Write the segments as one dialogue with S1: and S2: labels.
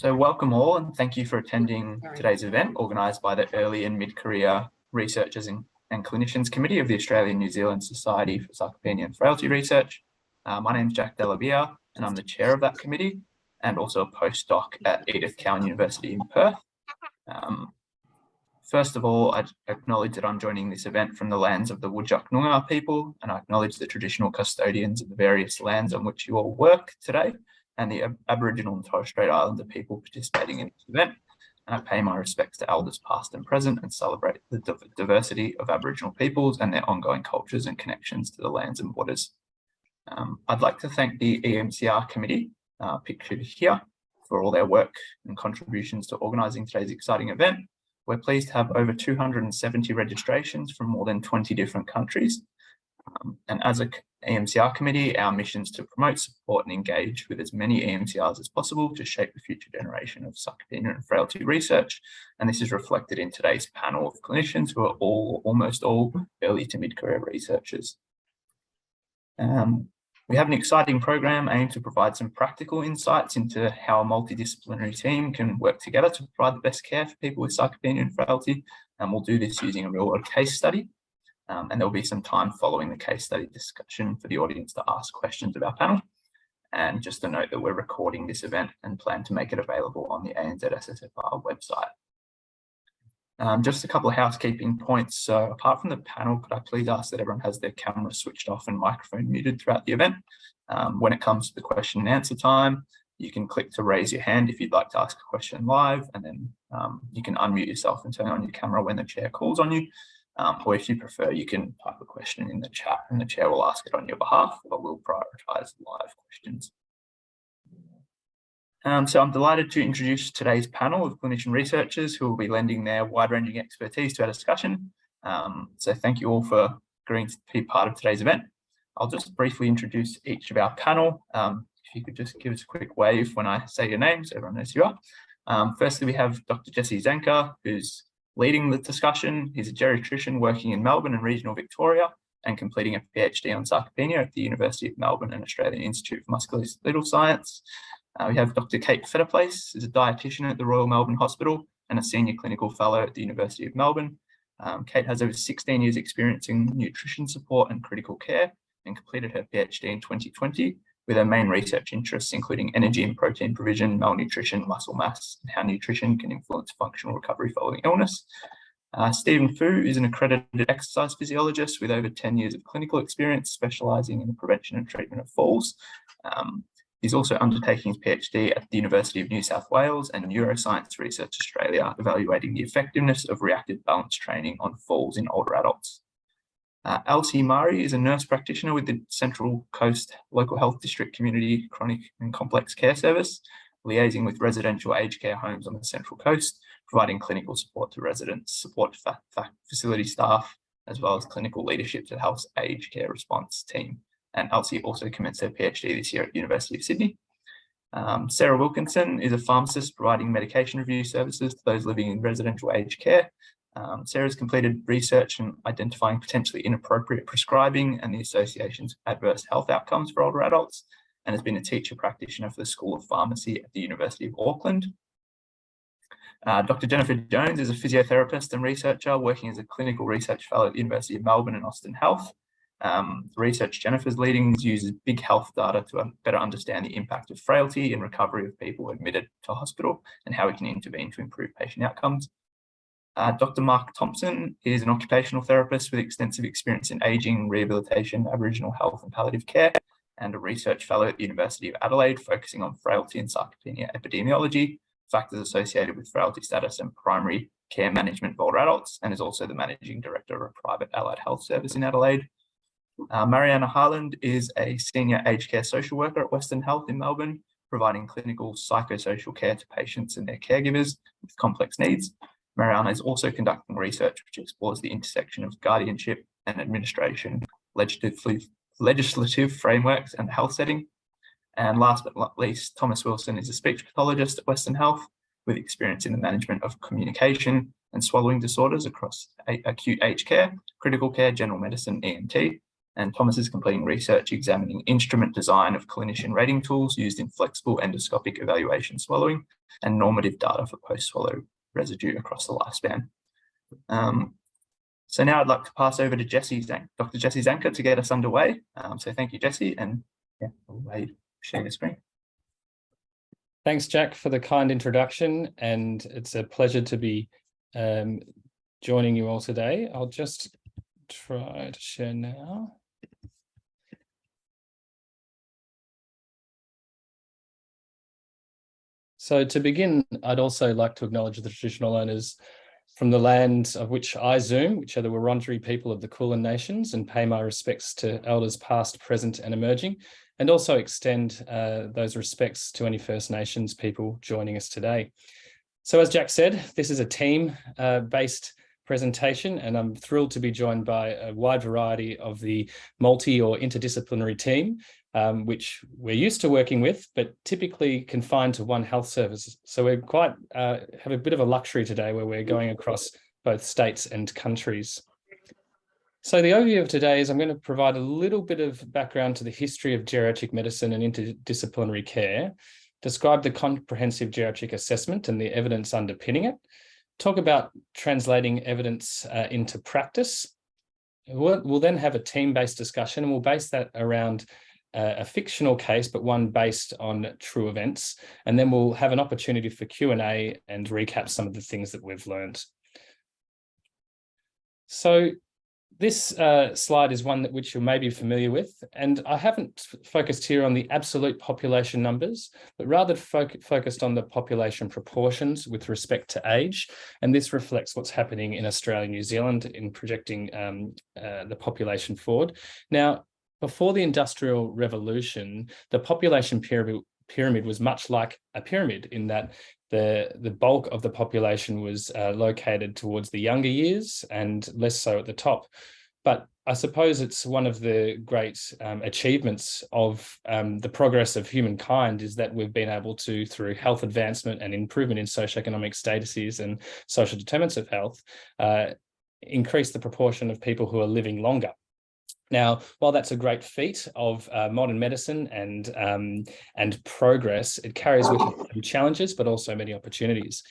S1: So welcome all, and thank you for attending today's event organised by the Early and Mid-Career Researchers and Clinicians Committee of the Australian New Zealand Society for Sarcopenia and Frailty Research. My name is Jack Delabia, and I'm the chair of that committee and also a postdoc at Edith Cowan University in Perth. First of all, I acknowledge that I'm joining this event from the lands of the Whadjuk Noongar people, and I acknowledge the traditional custodians of the various lands on which you all work today, and the Aboriginal and Torres Strait Islander people participating in this event. And I pay my respects to elders past and present and celebrate the diversity of Aboriginal peoples and their ongoing cultures and connections to the lands and waters. I'd like to thank the EMCR committee, pictured here, for all their work and contributions to organising today's exciting event. We're pleased to have over 270 registrations from more than 20 different countries. And as an EMCR committee, our mission is to promote, support and engage with as many EMCRs as possible to shape the future generation of sarcopenia and frailty research. And this is reflected in today's panel of clinicians who are almost all early to mid-career researchers. We have an exciting program aimed to provide some practical insights into how a multidisciplinary team can work together to provide the best care for people with sarcopenia and frailty. And we'll do this using a real-world case study. And there'll be some time following the case study discussion for the audience to ask questions of our panel. And just to note that we're recording this event and plan to make it available on the ANZ SSFR website. Just a couple of housekeeping points. So apart from the panel, could I please ask that everyone has their camera switched off and microphone muted throughout the event? When it comes to the question and answer time, you can click to raise your hand if you'd like to ask a question live, and then you can unmute yourself and turn on your camera when the chair calls on you. Or if you prefer, you can type a question in the chat and the chair will ask it on your behalf, but we'll prioritise live questions. So I'm delighted to introduce today's panel of clinician researchers who will be lending their wide-ranging expertise to our discussion. So thank you all for agreeing to be part of today's event. I'll just briefly introduce each of our panel. If you could just give us a quick wave when I say your name so everyone knows who you are. Firstly, we have Dr. Jesse Zenker, who's leading the discussion. He's a geriatrician working in Melbourne and regional Victoria and completing a PhD on sarcopenia at the University of Melbourne and Australian Institute for Musculoskeletal Science. We have Dr. Kate Fetterplace, who's a dietitian at the Royal Melbourne Hospital and a senior clinical fellow at the University of Melbourne. Kate has over 16 years experience in nutrition support and critical care and completed her PhD in 2020 with her main research interests including energy and protein provision, malnutrition, muscle mass, and how nutrition can influence functional recovery following illness. Stephen Fu is an accredited exercise physiologist with over 10 years of clinical experience specialising in the prevention and treatment of falls. He's also undertaking his PhD at the University of New South Wales and Neuroscience Research Australia, evaluating the effectiveness of reactive balance training on falls in older adults. Elsie Murray is a nurse practitioner with the Central Coast Local Health District Community Chronic and Complex Care Service, liaising with residential aged care homes on the Central Coast, providing clinical support to residents, support facility staff, as well as clinical leadership to the health's aged care response team. And Elsie also commenced her PhD this year at the University of Sydney. Sarah Wilkinson is a pharmacist providing medication review services to those living in residential aged care. Sarah's completed research in identifying potentially inappropriate prescribing and the associations with adverse health outcomes for older adults, and has been a teacher practitioner for the School of Pharmacy at the University of Auckland. Dr. Jennifer Jones is a physiotherapist and researcher working as a clinical research fellow at the University of Melbourne and Austin Health. The research Jennifer's leading uses big health data to better understand the impact of frailty and recovery of people admitted to hospital and how we can intervene to improve patient outcomes. Dr. Mark Thompson is an occupational therapist with extensive experience in ageing, rehabilitation, Aboriginal health and palliative care, and a research fellow at the University of Adelaide focusing on frailty and sarcopenia epidemiology, factors associated with frailty status and primary care management of older adults, and is also the managing director of a private allied health service in Adelaide. Mariana Harland is a senior aged care social worker at Western Health in Melbourne, providing clinical psychosocial care to patients and their caregivers with complex needs. Mariana is also conducting research which explores the intersection of guardianship and administration, legislative frameworks and the health setting. And last but not least, Thomas Wilson is a speech pathologist at Western Health with experience in the management of communication and swallowing disorders across acute aged care, critical care, general medicine, ENT, And Thomas is completing research examining instrument design of clinician rating tools used in flexible endoscopic evaluation swallowing and normative data for post-swallow residue across the lifespan. So now I'd like to pass over to Dr. Jessie Zanker to get us underway. So thank you, Jessie, and yeah, I'll share the screen.
S2: Thanks, Jack, for the kind introduction, and it's a pleasure to be joining you all today. I'll just try to share now. So to begin, I'd also like to acknowledge the traditional owners from the land of which I zoom, which are the Wurundjeri people of the Kulin Nations, and pay my respects to elders past, present and emerging, and also extend those respects to any First Nations people joining us today. So as Jack said, this is a team-based presentation, and I'm thrilled to be joined by a wide variety of the multi or interdisciplinary team, which we're used to working with, but typically confined to one health service. So we're quite have a bit of a luxury today where we're going across both states and countries. So the overview of today is I'm going to provide a little bit of background to the history of geriatric medicine and interdisciplinary care, describe the comprehensive geriatric assessment and the evidence underpinning it, talk about translating evidence into practice. We'll then have a team-based discussion, and we'll base that around a fictional case, but one based on true events. And then we'll have an opportunity for Q&A and recap some of the things that we've learned. So this slide is one which you may be familiar with, and I haven't focused here on the absolute population numbers, but rather focused on the population proportions with respect to age. And this reflects what's happening in Australia and New Zealand in projecting the population forward. Now, before the Industrial Revolution, the population pyramid was much like a pyramid in that the bulk of the population was located towards the younger years and less so at the top. But I suppose it's one of the great achievements of the progress of humankind is that we've been able to, through health advancement and improvement in socioeconomic statuses and social determinants of health, increase the proportion of people who are living longer. Now, while that's a great feat of modern medicine and progress, it carries with it challenges, but also many opportunities.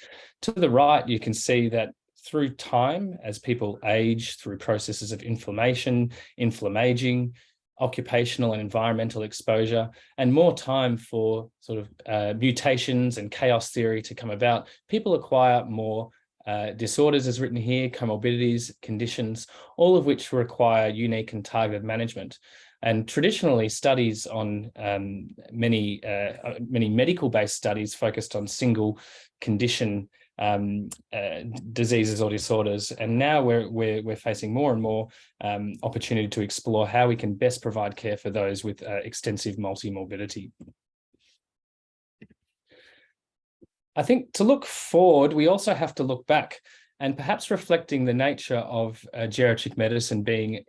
S2: To the right, you can see that through time, as people age, through processes of inflammation, inflammaging, occupational and environmental exposure, and more time for sort of mutations and chaos theory to come about, people acquire more disorders, as written here, comorbidities, conditions, all of which require unique and targeted management. And traditionally, studies on many medical-based studies focused on single condition diseases or disorders. And now we're facing more and more opportunity to explore how we can best provide care for those with extensive multi-morbidity. I think to look forward, we also have to look back, and perhaps reflecting the nature of geriatric medicine being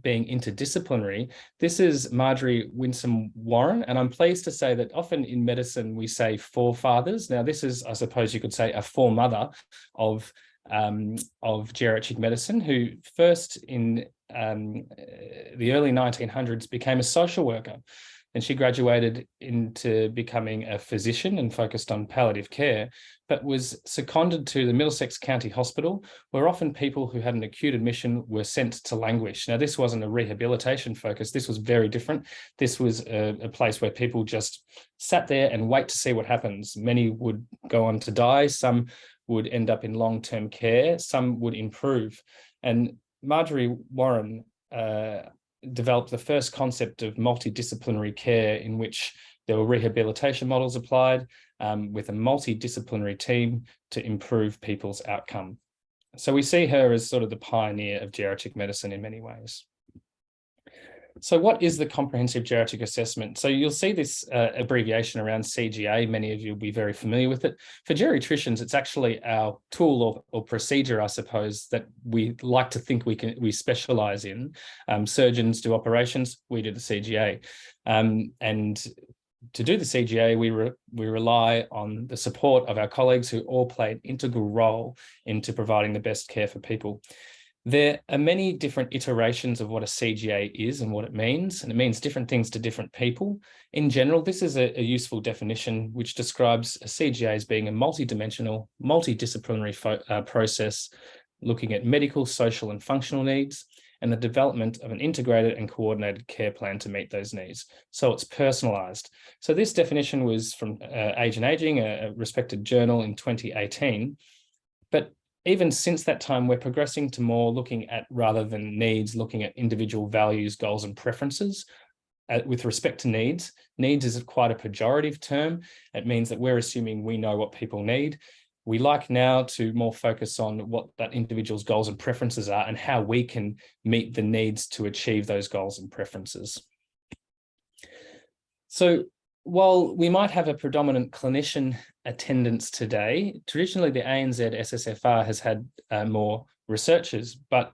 S2: interdisciplinary. This is Marjorie Winsome Warren, and I'm pleased to say that often in medicine we say forefathers. Now this is, I suppose you could say, a foremother of geriatric medicine, who first in the early 1900s became a social worker. And she graduated into becoming a physician and focused on palliative care, but was seconded to the Middlesex County Hospital, where often people who had an acute admission were sent to languish. Now, this wasn't a rehabilitation focus. This was very different. This was a place where people just sat there and wait to see what happens. Many would go on to die. Some would end up in long-term care. Some would improve. And Marjorie Warren developed the first concept of multidisciplinary care, in which there were rehabilitation models applied with a multidisciplinary team to improve people's outcome. So we see her as sort of the pioneer of geriatric medicine in many ways. So what is the comprehensive geriatric assessment? So you'll see this abbreviation around CGA. Many of you will be very familiar with it. For geriatricians, it's actually our tool or procedure, I suppose, that we like to think we specialize in. Surgeons do operations, we do the CGA. And to do the CGA, we rely on the support of our colleagues who all play an integral role into providing the best care for people. There are many different iterations of what a CGA is and what it means, and it means different things to different people. In general, this is a useful definition which describes a CGA as being a multidimensional, multidisciplinary process looking at medical, social, and functional needs, and the development of an integrated and coordinated care plan to meet those needs. So it's personalised. So this definition was from Age and Aging, a respected journal in 2018. But even since that time, we're progressing to more looking at, rather than needs, looking at individual values, goals, and preferences. With respect to needs is quite a pejorative term. It means that we're assuming we know what people need. We like now to more focus on what that individual's goals and preferences are and how we can meet the needs to achieve those goals and preferences. So while we might have a predominant clinician attendance today, traditionally the ANZ SSFR has had more researchers, but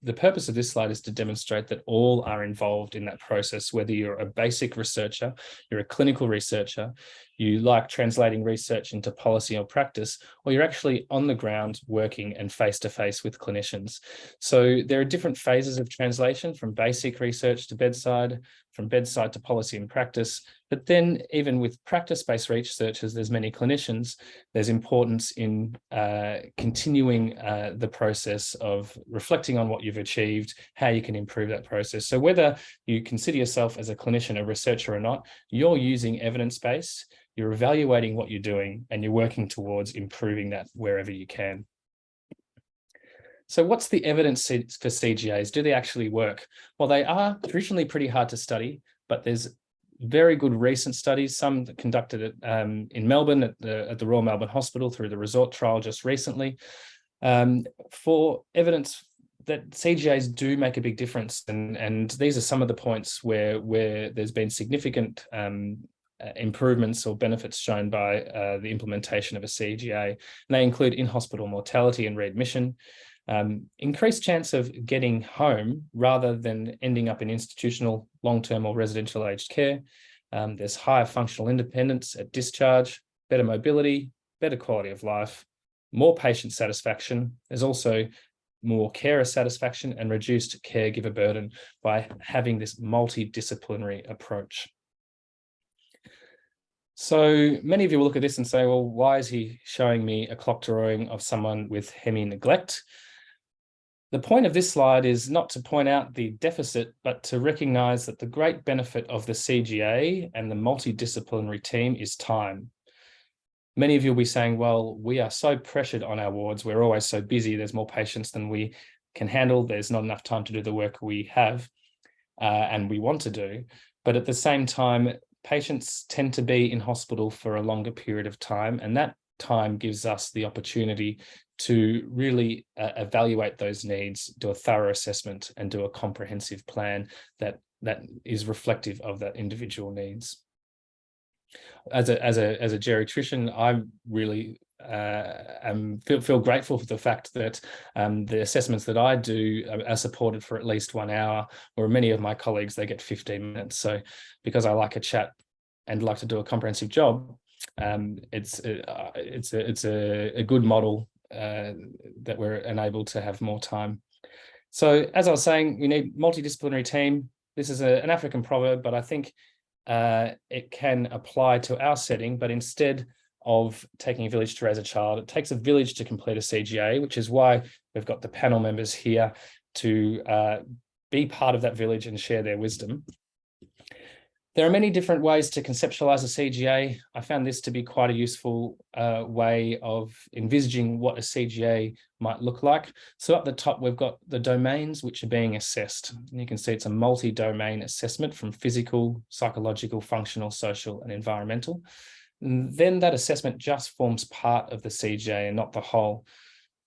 S2: the purpose of this slide is to demonstrate that all are involved in that process, whether you're a basic researcher, you're a clinical researcher, you like translating research into policy or practice, or you're actually on the ground working and face-to-face with clinicians. So there are different phases of translation, from basic research to bedside, from bedside to policy and practice. But then even with practice-based researchers, there's many clinicians, there's importance in continuing the process of reflecting on what you've achieved, how you can improve that process. So whether you consider yourself as a clinician, a researcher or not, you're using evidence base, you're evaluating what you're doing, and you're working towards improving that wherever you can. So what's the evidence for CGAs? Do they actually work? Well, they are traditionally pretty hard to study, but there's very good recent studies, some conducted in Melbourne at the Royal Melbourne Hospital through the Resort trial just recently, for evidence that CGAs do make a big difference. And these are some of the points where there's been significant improvements or benefits shown by the implementation of a CGA. And they include in-hospital mortality and readmission, increased chance of getting home rather than ending up in institutional, long-term or residential aged care. There's higher functional independence at discharge, better mobility, better quality of life, more patient satisfaction. There's also more carer satisfaction and reduced caregiver burden by having this multidisciplinary approach. So many of you will look at this and say, well, why is he showing me a clock drawing of someone with hemi-neglect? The point of this slide is not to point out the deficit, but to recognise that the great benefit of the CGA and the multidisciplinary team is time. Many of you will be saying, well, we are so pressured on our wards, we're always so busy, there's more patients than we can handle, there's not enough time to do the work we have and we want to do. But at the same time, patients tend to be in hospital for a longer period of time, and that time gives us the opportunity to really evaluate those needs, do a thorough assessment, and do a comprehensive plan that is reflective of that individual needs. As a geriatrician, I'm really feel grateful for the fact that the assessments that I do are supported for at least 1 hour, or many of my colleagues, they get 15 minutes. So because I like a chat and like to do a comprehensive job, it's a good model that we're enabled to have more time. So as I was saying, we need multidisciplinary team. This is an African proverb, but I think it can apply to our setting. But instead of taking a village to raise a child, it takes a village to complete a CGA, which is why we've got the panel members here to be part of that village and share their wisdom. There are many different ways to conceptualize a CGA. I found this to be quite a useful way of envisaging what a CGA might look like. So up the top, we've got the domains which are being assessed. And you can see it's a multi-domain assessment from physical, psychological, functional, social, and environmental. And then that assessment just forms part of the CGA and not the whole.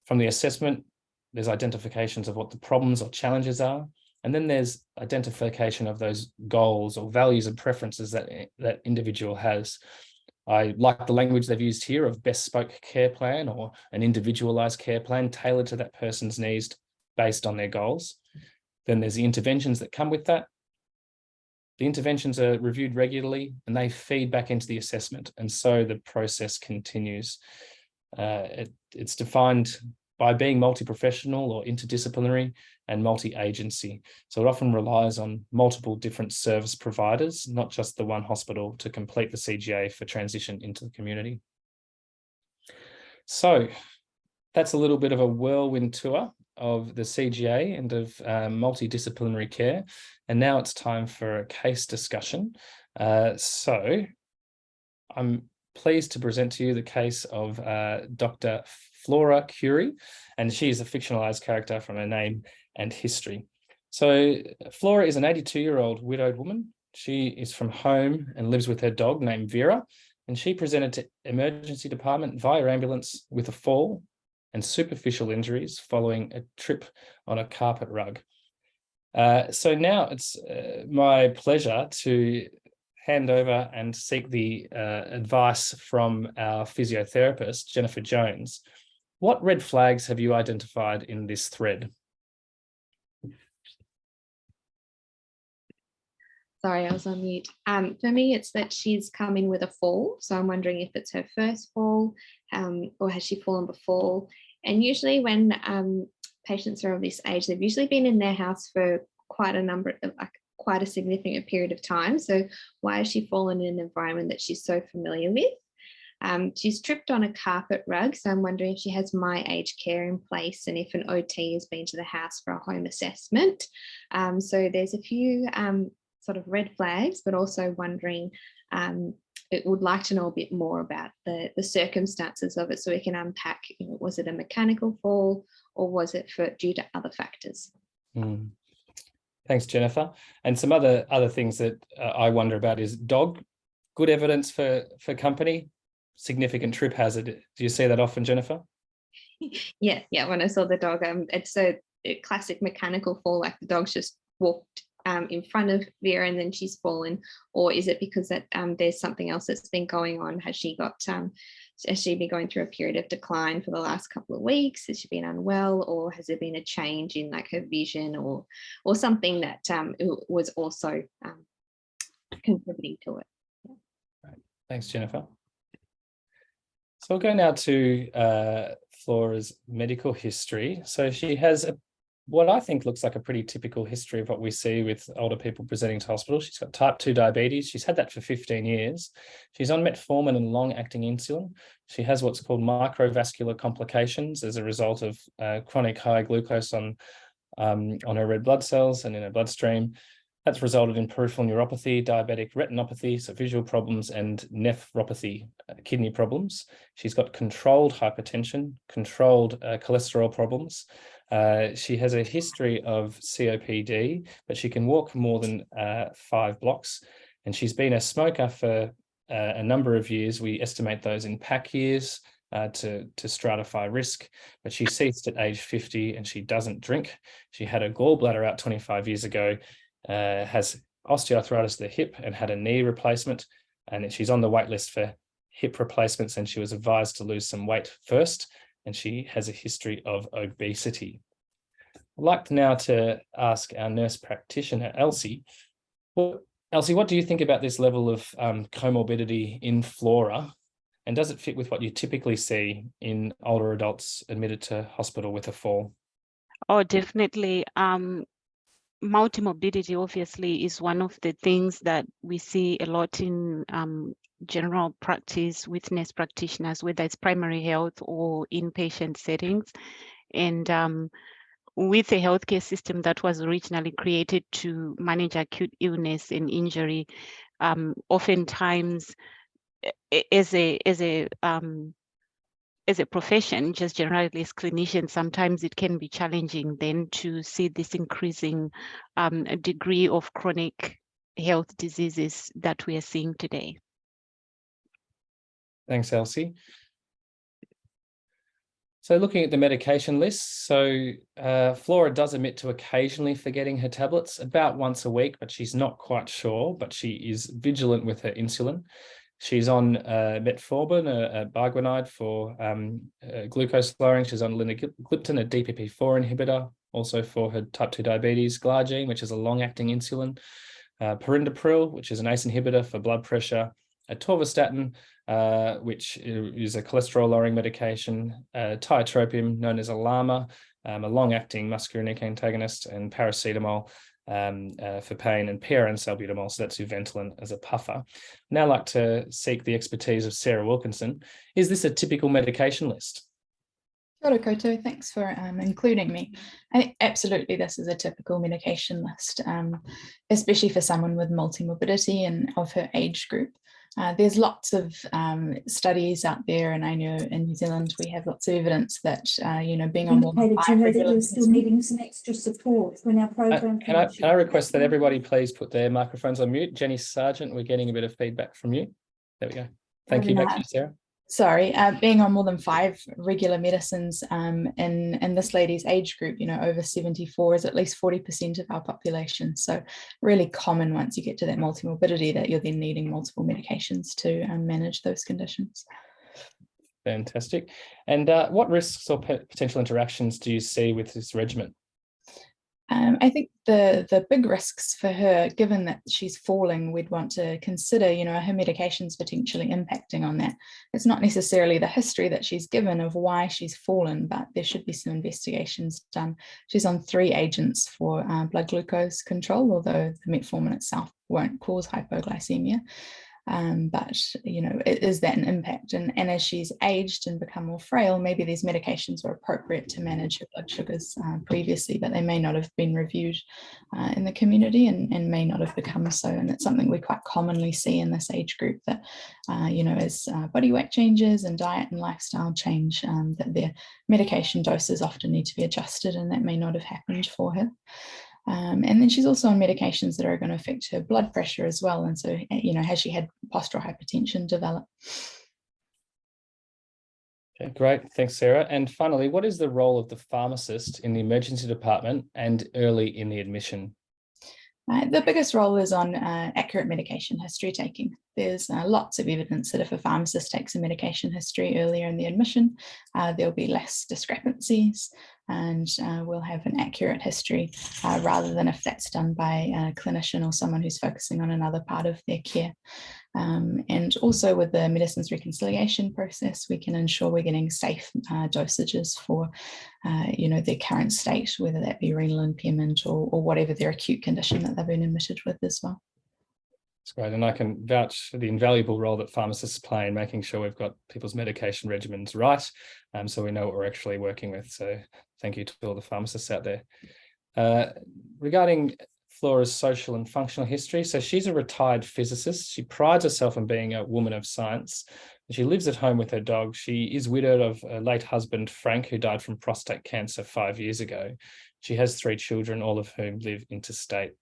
S2: From the assessment, there's identifications of what the problems or challenges are. And then there's identification of those goals or values and preferences that that individual has. I like the language they've used here of bespoke care plan, or an individualized care plan tailored to that person's needs based on their goals. Then there's the interventions that come with that. The interventions are reviewed regularly and they feed back into the assessment. And so the process continues. It's defined by being multi-professional or interdisciplinary and multi-agency. So it often relies on multiple different service providers, not just the one hospital, to complete the CGA for transition into the community. So that's a little bit of a whirlwind tour of the CGA and of multidisciplinary care. And now it's time for a case discussion. So I'm pleased to present to you the case of Dr. Flora Curie, and she is a fictionalized character from her name and history. So Flora is an 82-year-old widowed woman. She is from home and lives with her dog named Vera, and she presented to emergency department via ambulance with a fall and superficial injuries following a trip on a carpet rug. So now it's my pleasure to hand over and seek the advice from our physiotherapist, Jennifer Jones. What red flags have you identified in this thread?
S3: Sorry, I was on mute. For me, it's that she's come in with a fall. So I'm wondering if it's her first fall or has she fallen before? And usually when patients are of this age, they've usually been in their house for quite a significant period of time. So why has she fallen in an environment that she's so familiar with? She's tripped on a carpet rug. So I'm wondering if she has my aged care in place and if an OT has been to the house for a home assessment. So there's a few sort of red flags, but also wondering, it would like to know a bit more about the circumstances of it so we can unpack, was it a mechanical fall or was it due to other factors?
S2: Thanks, Jennifer. And some other things that I wonder about is dog, good evidence for company, significant trip hazard. Do you see that often, Jennifer?
S3: Yeah. When I saw the dog, it's a classic mechanical fall, like the dog's just walked in front of Vera and then she's fallen, or is it because that there's something else that's been going on? Has she been going through a period of decline for the last couple of weeks? Has she been unwell, or has there been a change in like her vision or something that was also contributing to it? Yeah.
S2: Right. Thanks, Jennifer. So we'll go now to Flora's medical history. So she has what I think looks like a pretty typical history of what we see with older people presenting to hospital. She's got type 2 diabetes. She's had that for 15 years. She's on metformin and long-acting insulin. She has what's called microvascular complications as a result of chronic high glucose on her red blood cells and in her bloodstream. That's resulted in peripheral neuropathy, diabetic retinopathy, so visual problems, and nephropathy, kidney problems. She's got controlled hypertension, controlled cholesterol problems. She has a history of COPD, but she can walk more than 5 blocks. And she's been a smoker for a number of years. We estimate those in pack years to stratify risk, but she ceased at age 50 and she doesn't drink. She had a gallbladder out 25 years ago, has osteoarthritis of the hip and had a knee replacement. And she's on the wait list for hip replacements, and she was advised to lose some weight first. And she has a history of obesity. I'd like now to ask our nurse practitioner, Elsie. Well, Elsie, what do you think about this level of comorbidity in Flora? And does it fit with what you typically see in older adults admitted to hospital with a fall?
S4: Oh, definitely. Multimorbidity obviously is one of the things that we see a lot in general practice with nurse practitioners, whether it's primary health or inpatient settings. And with a healthcare system that was originally created to manage acute illness and injury, oftentimes as a profession, just generally as clinicians, sometimes it can be challenging then to see this increasing degree of chronic health diseases that we are seeing today.
S2: Thanks, Elsie. So looking at the medication list, so Flora does admit to occasionally forgetting her tablets about once a week, but she's not quite sure, but she is vigilant with her insulin. She's on metformin, a biguanide for glucose lowering. She's on linagliptin, a DPP-4 inhibitor, also for her type 2 diabetes, glargine, which is a long-acting insulin, perindopril, which is an ACE inhibitor for blood pressure, atorvastatin, which is a cholesterol-lowering medication, tiotropium, known as a LAMA, a long-acting muscarinic antagonist, and paracetamol for pain, and PRN salbutamol, so that's Ventolin as a puffer. Now I'd like to seek the expertise of Sarah Wilkinson. Is this a typical medication list?
S5: Kia ora koutou, thanks for including me. I think absolutely this is a typical medication list, especially for someone with multimorbidity and of her age group. There's lots of studies out there, and I know in New Zealand we have lots of evidence that being on more than 5 regular
S6: you're still needing some extra support when our program.
S2: Can I request that everybody please put their microphones on mute? Jenny Sargent, we're getting a bit of feedback from you. There we go. Thank you. Back to you, Sarah.
S5: Sorry, being on more than 5 regular medicines in this lady's age group, over 74 is at least 40% of our population. So really common once you get to that multimorbidity that you're then needing multiple medications to manage those conditions.
S2: Fantastic. And what risks or potential interactions do you see with this regimen?
S5: I think the big risks for her, given that she's falling, we'd want to consider, her medications potentially impacting on that. It's not necessarily the history that she's given of why she's fallen, but there should be some investigations done. She's on 3 agents for blood glucose control, although the metformin itself won't cause hypoglycemia. But is that an impact? And as she's aged and become more frail, maybe these medications were appropriate to manage her blood sugars previously, but they may not have been reviewed in the community and may not have become so. And it's something we quite commonly see in this age group, that as body weight changes and diet and lifestyle change, that their medication doses often need to be adjusted, and that may not have happened for her. And then she's also on medications that are going to affect her blood pressure as well. And so, has she had postural hypertension develop?
S2: Okay, great. Thanks, Sarah. And finally, what is the role of the pharmacist in the emergency department and early in the admission?
S5: The biggest role is on accurate medication history taking. There's lots of evidence that if a pharmacist takes a medication history earlier in the admission, there'll be less discrepancies, and we'll have an accurate history rather than if that's done by a clinician or someone who's focusing on another part of their care. And also with the medicines reconciliation process, we can ensure we're getting safe dosages for their current state, whether that be renal impairment or whatever their acute condition that they've been admitted with as well.
S2: That's great. And I can vouch for the invaluable role that pharmacists play in making sure we've got people's medication regimens right, so we know what we're actually working with. So thank you to all the pharmacists out there. Regarding Flora's social and functional history, so she's a retired physicist. She prides herself on being a woman of science. She lives at home with her dog. She is widowed of a late husband, Frank, who died from prostate cancer 5 years ago. She has 3 children, all of whom live interstate.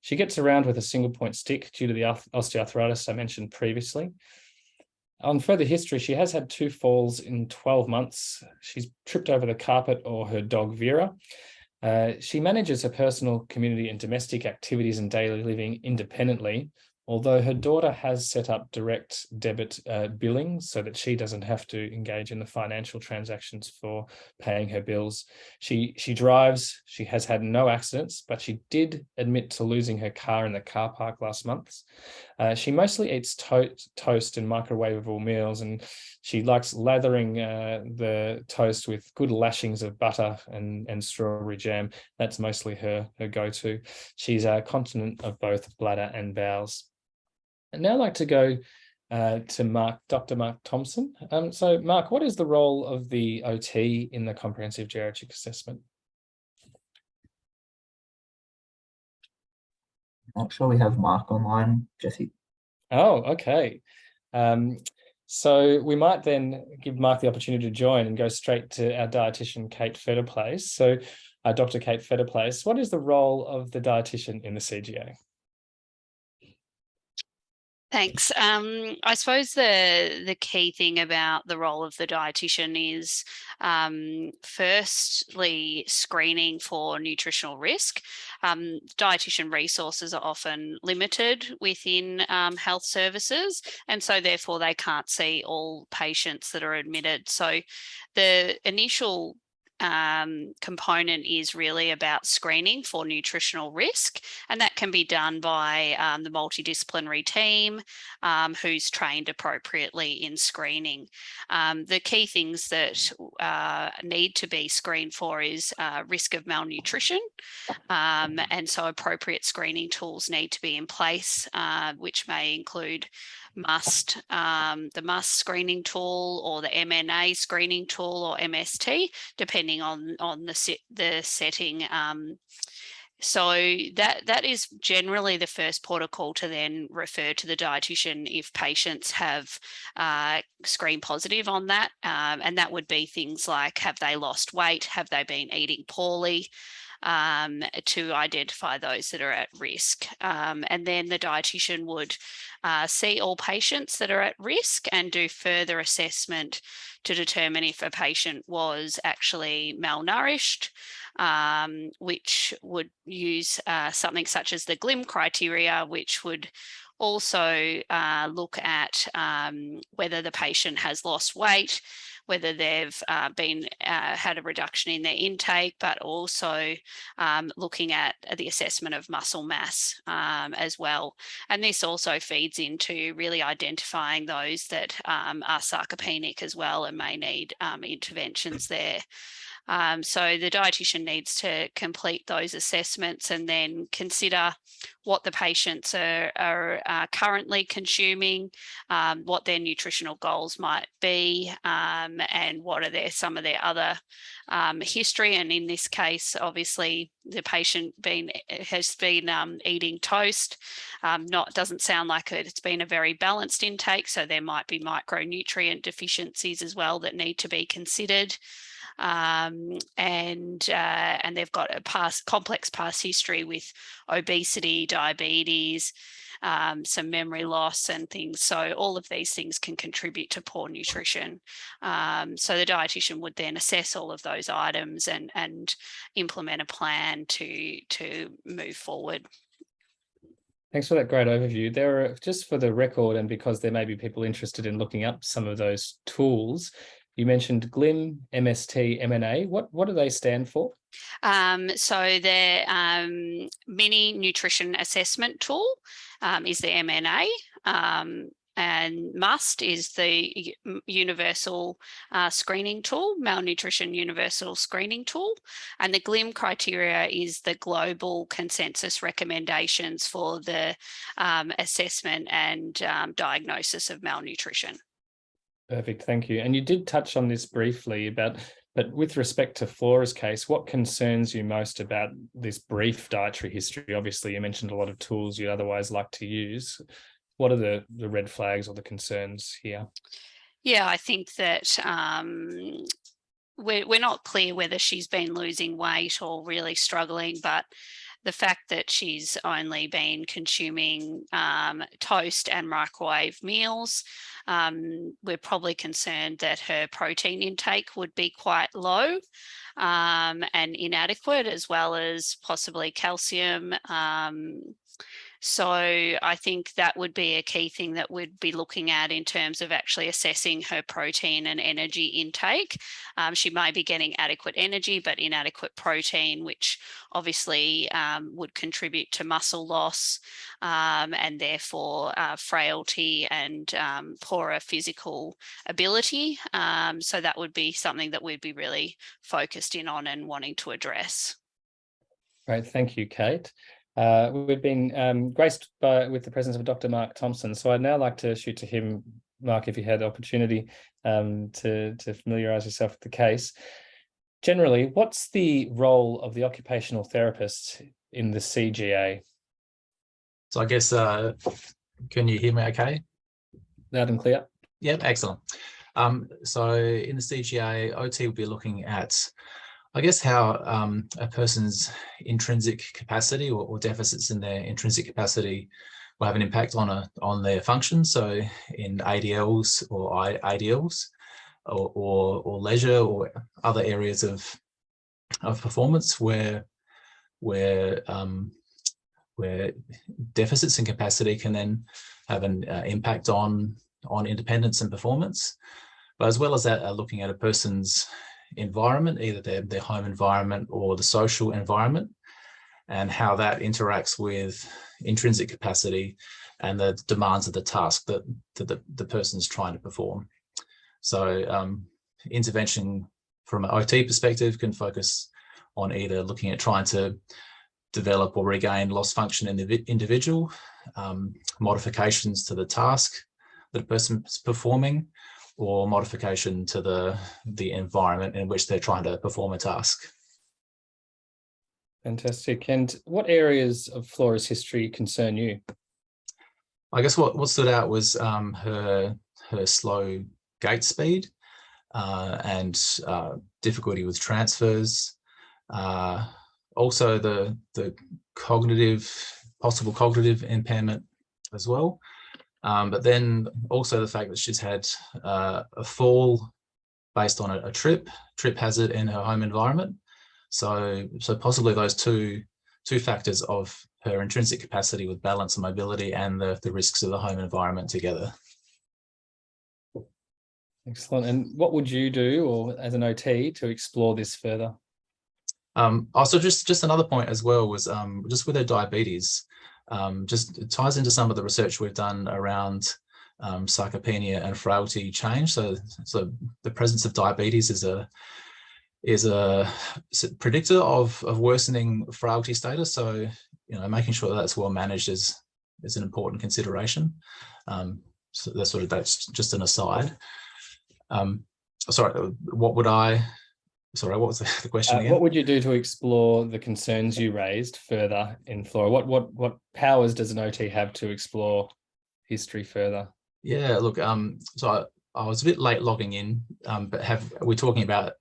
S2: She gets around with a single point stick due to the osteoarthritis I mentioned previously. On further history, she has had 2 falls in 12 months. She's tripped over the carpet or her dog Vera. She manages her personal, community and domestic activities and daily living independently, although her daughter has set up direct debit billing so that she doesn't have to engage in the financial transactions for paying her bills. She drives, she has had no accidents, but she did admit to losing her car in the car park last month. She mostly eats toast and microwavable meals, and she likes lathering the toast with good lashings of butter and strawberry jam. That's mostly her go-to. She's continent of both bladder and bowels. And now I'd like to go to Dr. Mark Thompson. So Mark, what is the role of the OT in the comprehensive geriatric assessment?
S1: Not sure we have Mark online, Jesse.
S2: Oh, okay. So we might then give Mark the opportunity to join and go straight to our dietitian, Kate Fetterplace. So Dr. Kate Fetterplace, what is the role of the dietitian in the CGA?
S7: Thanks. I suppose the key thing about the role of the dietitian is firstly screening for nutritional risk. Dietitian resources are often limited within health services, and so therefore they can't see all patients that are admitted. So the initial component is really about screening for nutritional risk, and that can be done by the multidisciplinary team who's trained appropriately in screening. The key things that need to be screened for is risk of malnutrition, and so appropriate screening tools need to be in place, which may include the MUST screening tool or the MNA screening tool or MST, depending on the setting. So that is generally the first port of call to then refer to the dietitian if patients have screen positive on that. And that would be things like, have they lost weight? Have they been eating poorly? To identify those that are at risk. And then the dietitian would see all patients that are at risk and do further assessment to determine if a patient was actually malnourished, which would use something such as the GLIM criteria, which would also look at whether the patient has lost weight, whether they've had a reduction in their intake, but also looking at the assessment of muscle mass as well. And this also feeds into really identifying those that are sarcopenic as well and may need interventions there. So the dietitian needs to complete those assessments and then consider what the patients are currently consuming, what their nutritional goals might be, and what are some of their other history. And in this case, obviously, the patient has been eating toast. Doesn't sound like it's been a very balanced intake, so there might be micronutrient deficiencies as well that need to be considered. And they've got a complex past history with obesity, diabetes, some memory loss and things. So all of these things can contribute to poor nutrition. So the dietitian would then assess all of those items and implement a plan to move forward.
S2: Thanks for that great overview. There are, just for the record, and because there may be people interested in looking up some of those tools, you mentioned GLIM, MST, MNA. What do they stand for?
S7: So the mini nutrition assessment tool is the MNA, and MUST is the universal screening tool, malnutrition universal screening tool, and the GLIM criteria is the global consensus recommendations for the assessment and diagnosis of malnutrition.
S2: Perfect, thank you. And you did touch on this briefly, but with respect to Flora's case, what concerns you most about this brief dietary history? Obviously, you mentioned a lot of tools you otherwise like to use. What are the red flags or the concerns here?
S7: Yeah, I think that we're not clear whether she's been losing weight or really struggling, but the fact that she's only been consuming toast and microwave meals, we're probably concerned that her protein intake would be quite low and inadequate, as well as possibly calcium. So I think that would be a key thing that we'd be looking at in terms of actually assessing her protein and energy intake. She may be getting adequate energy, but inadequate protein, which obviously would contribute to muscle loss and therefore frailty and poorer physical ability. So that would be something that we'd be really focused in on and wanting to address.
S2: Great, thank you, Kate. We've been graced with the presence of Dr. Mark Thompson, so I'd now like to shoot to him, Mark, if you had the opportunity to familiarise yourself with the case. Generally, what's the role of the occupational therapist in the CGA?
S8: So I guess, can you hear me okay?
S2: Loud and clear.
S8: Yep, excellent. So in the CGA, OT will be looking at, I guess, how a person's intrinsic capacity or deficits in their intrinsic capacity will have an impact on their function. So in ADLs or IDLs or leisure or other areas of performance where deficits in capacity can then have an impact on independence and performance. But as well as that, looking at a person's environment, either their home environment or the social environment, and how that interacts with intrinsic capacity and the demands of the task that the person's trying to perform. So intervention from an OT perspective can focus on either looking at trying to develop or regain lost function in the individual, modifications to the task that a person's performing, or modification to the environment in which they're trying to perform a task.
S2: Fantastic. And what areas of Flora's history concern you?
S8: I guess what stood out was her slow gait speed and difficulty with transfers. Also the possible cognitive impairment as well. But then also the fact that she's had a fall based on a trip hazard in her home environment. So possibly those two factors of her intrinsic capacity with balance and mobility and the risks of the home environment together.
S2: Excellent. And what would you do, or as an OT, to explore this further?
S8: Also, just another point as well was just with her diabetes. Just it ties into some of the research we've done around sarcopenia and frailty change. So the presence of diabetes is a predictor of worsening frailty status. So making sure that's well managed is an important consideration. So that's just an aside. Sorry, what was the question again?
S2: What would you do to explore the concerns you raised further in Flora? What powers does an OT have to explore history further?
S8: Yeah, look, so I was a bit late logging in, but are we talking about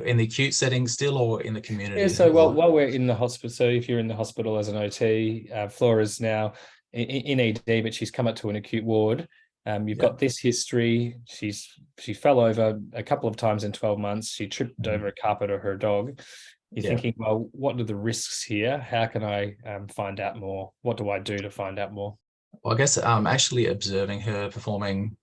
S8: in the acute setting still, or in the community?
S2: Yeah, so while we're in the hospital, so if you're in the hospital as an OT, Flora's now in ED, but she's come up to an acute ward. You've got this history. She fell over a couple of times in 12 months. She tripped over a carpet or her dog. You're thinking, well, what are the risks here? How can I find out more? What do I do to find out more?
S8: Well, I guess actually observing her performing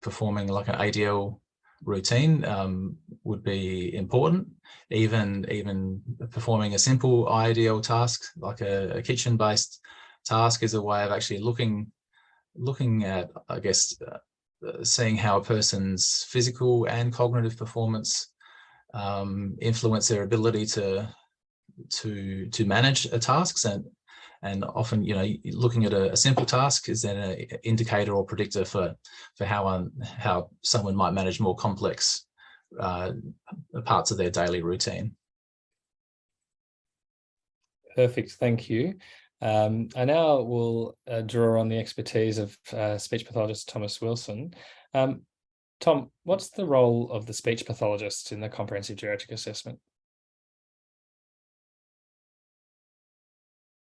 S8: like an ADL routine would be important. Even performing a simple IADL task, like a kitchen-based task, is a way of actually looking at, I guess, seeing how a person's physical and cognitive performance influence their ability to manage a task. And often, looking at a simple task is then an indicator or predictor for how someone might manage more complex parts of their daily routine.
S2: Perfect, thank you. I now will draw on the expertise of speech pathologist Thomas Wilson. Tom, what's the role of the speech pathologist in the comprehensive geriatric assessment?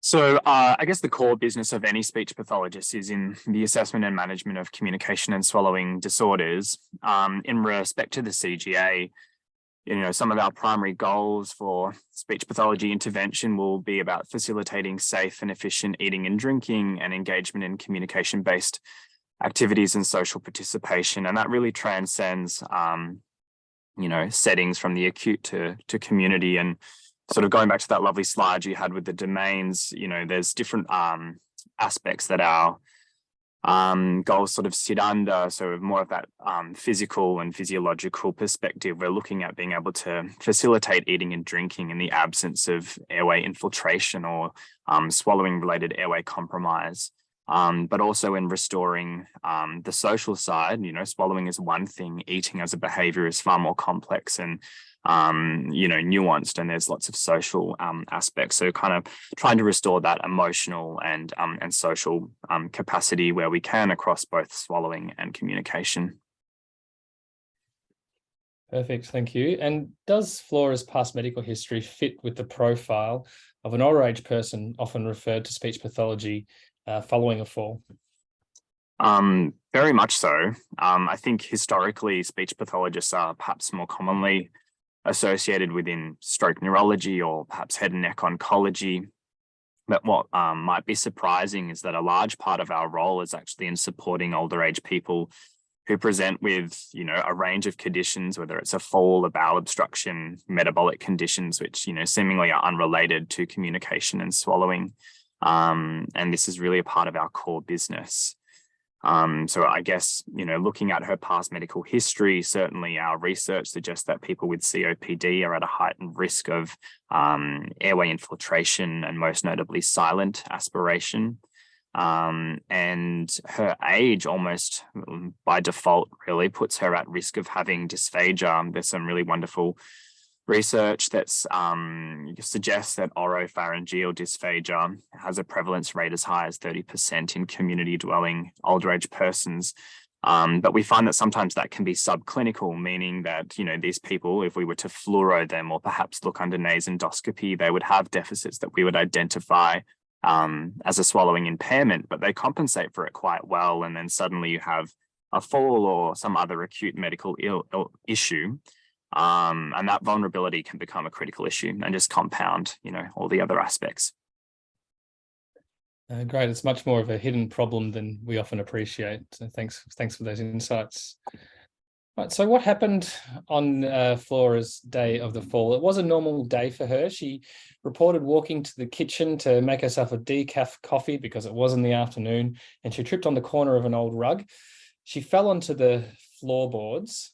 S9: So I guess the core business of any speech pathologist is in the assessment and management of communication and swallowing disorders. In respect to the CGA, some of our primary goals for speech pathology intervention will be about facilitating safe and efficient eating and drinking and engagement in communication-based activities and social participation. And that really transcends, settings from the acute to community. And sort of going back to that lovely slide you had with the domains, there's different aspects that our goals sort of sit under. So more of that physical and physiological perspective, we're looking at being able to facilitate eating and drinking in the absence of airway infiltration or swallowing related airway compromise. But also in restoring the social side, swallowing is one thing, eating as a behavior is far more complex and nuanced, and there's lots of social aspects. So kind of trying to restore that emotional and social capacity where we can across both swallowing and communication.
S2: Perfect, thank you. And does Flora's past medical history fit with the profile of an older age person often referred to speech pathology following a fall?
S9: Very much so. I think historically speech pathologists are perhaps more commonly associated within stroke neurology or perhaps head and neck oncology. But what might be surprising is that a large part of our role is actually in supporting older age people who present with, you know, a range of conditions, whether it's a fall, a bowel obstruction, metabolic conditions, which, you know, seemingly are unrelated to communication and swallowing. And this is really a part of our core business. So I guess, you know, looking at her past medical history, certainly our research suggests that people with COPD are at a heightened risk of airway infiltration and most notably silent aspiration. And her age almost by default really puts her at risk of having dysphagia. There's some really wonderful research that's suggests that oropharyngeal dysphagia has a prevalence rate as high as 30% in community dwelling older age persons. But we find that sometimes that can be subclinical, meaning that, you know, these people, if we were to fluoro them or perhaps look under nasendoscopy, they would have deficits that we would identify as a swallowing impairment, but they compensate for it quite well. And then suddenly you have a fall or some other acute medical issue. And that vulnerability can become a critical issue and just compound, you know, all the other aspects.
S2: Great. It's much more of a hidden problem than we often appreciate. So thanks for those insights. Right, so what happened on Flora's day of the fall? It was a normal day for her. She reported walking to the kitchen to make herself a decaf coffee because it was in the afternoon, and she tripped on the corner of an old rug. She fell onto the floorboards.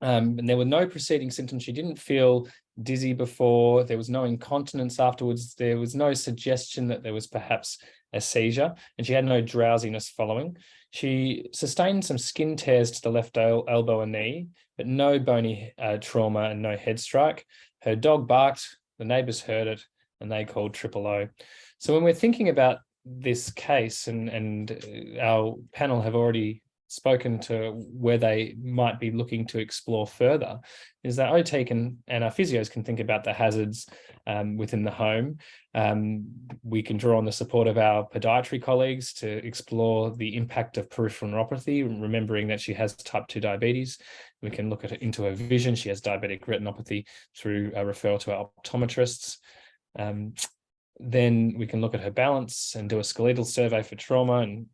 S2: And there were no preceding symptoms. She didn't feel dizzy before. There was no incontinence afterwards. There was no suggestion that there was perhaps a seizure, and she had no drowsiness following. She sustained some skin tears to the left elbow and knee, but no bony trauma and no head strike. Her dog barked, the neighbours heard it, and they called 000. So when we're thinking about this case, and our panel have already spoken to where they might be looking to explore further, is that OT and our physios can think about the hazards within the home. We can draw on the support of our podiatry colleagues to explore the impact of peripheral neuropathy, remembering that she has type 2 diabetes. We can look into her vision. She has diabetic retinopathy through a referral to our optometrists. Then we can look at her balance and do a skeletal survey for trauma, and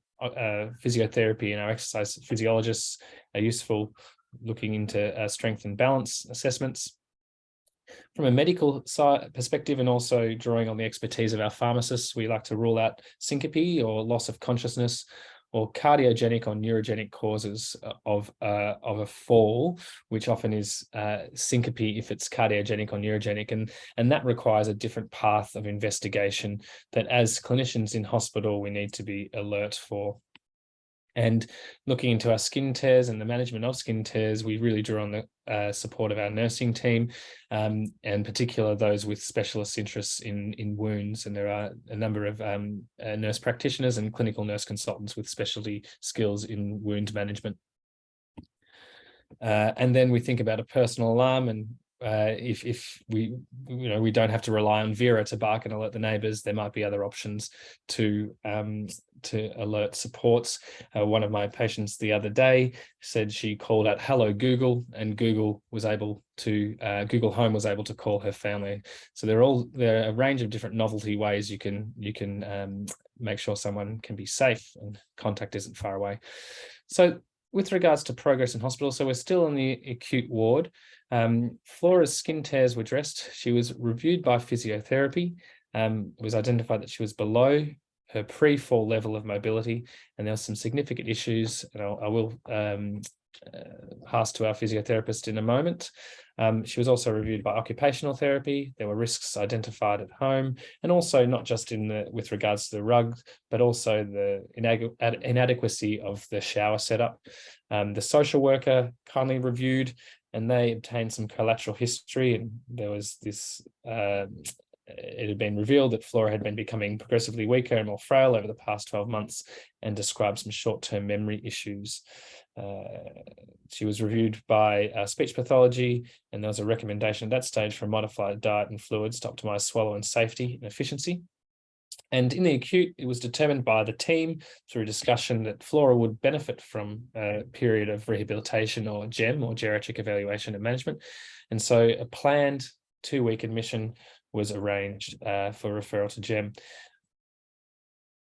S2: physiotherapy and our exercise physiologists are useful looking into strength and balance assessments. From a medical side perspective, and also drawing on the expertise of our pharmacists, we like to rule out syncope or loss of consciousness or cardiogenic or neurogenic causes of a fall, which often is syncope if it's cardiogenic or neurogenic, and that requires a different path of investigation that as clinicians in hospital we need to be alert for. And looking into our skin tears and the management of skin tears, we really draw on the support of our nursing team, and in particular those with specialist interests in wounds. And there are a number of nurse practitioners and clinical nurse consultants with specialty skills in wound management. And then we think about a personal alarm, and if we don't have to rely on Vera to bark and alert the neighbours, there might be other options to alert supports. One of my patients the other day said she called out "Hello Google," and Google was able to Google Home was able to call her family. So there are a range of different novelty ways you can make sure someone can be safe and contact isn't far away. So with regards to progress in hospital, so we're still in the acute ward. Flora's skin tears were dressed. She was reviewed by physiotherapy. It was identified that she was below her pre-fall level of mobility, and there were some significant issues, and I will pass to our physiotherapist in a moment. She was also reviewed by occupational therapy. There were risks identified at home, and also not just with regards to the rug, but also the inadequacy of the shower setup. The social worker kindly reviewed, and they obtained some collateral history, and there was this it had been revealed that Flora had been becoming progressively weaker and more frail over the past 12 months, and described some short-term memory issues. She was reviewed by speech pathology, and there was a recommendation at that stage for a modified diet and fluids to optimize swallow and safety and efficiency. And in the acute, it was determined by the team through discussion that Flora would benefit from a period of rehabilitation, or GEM, or geriatric evaluation and management. And so a planned 2-week admission was arranged for referral to GEM.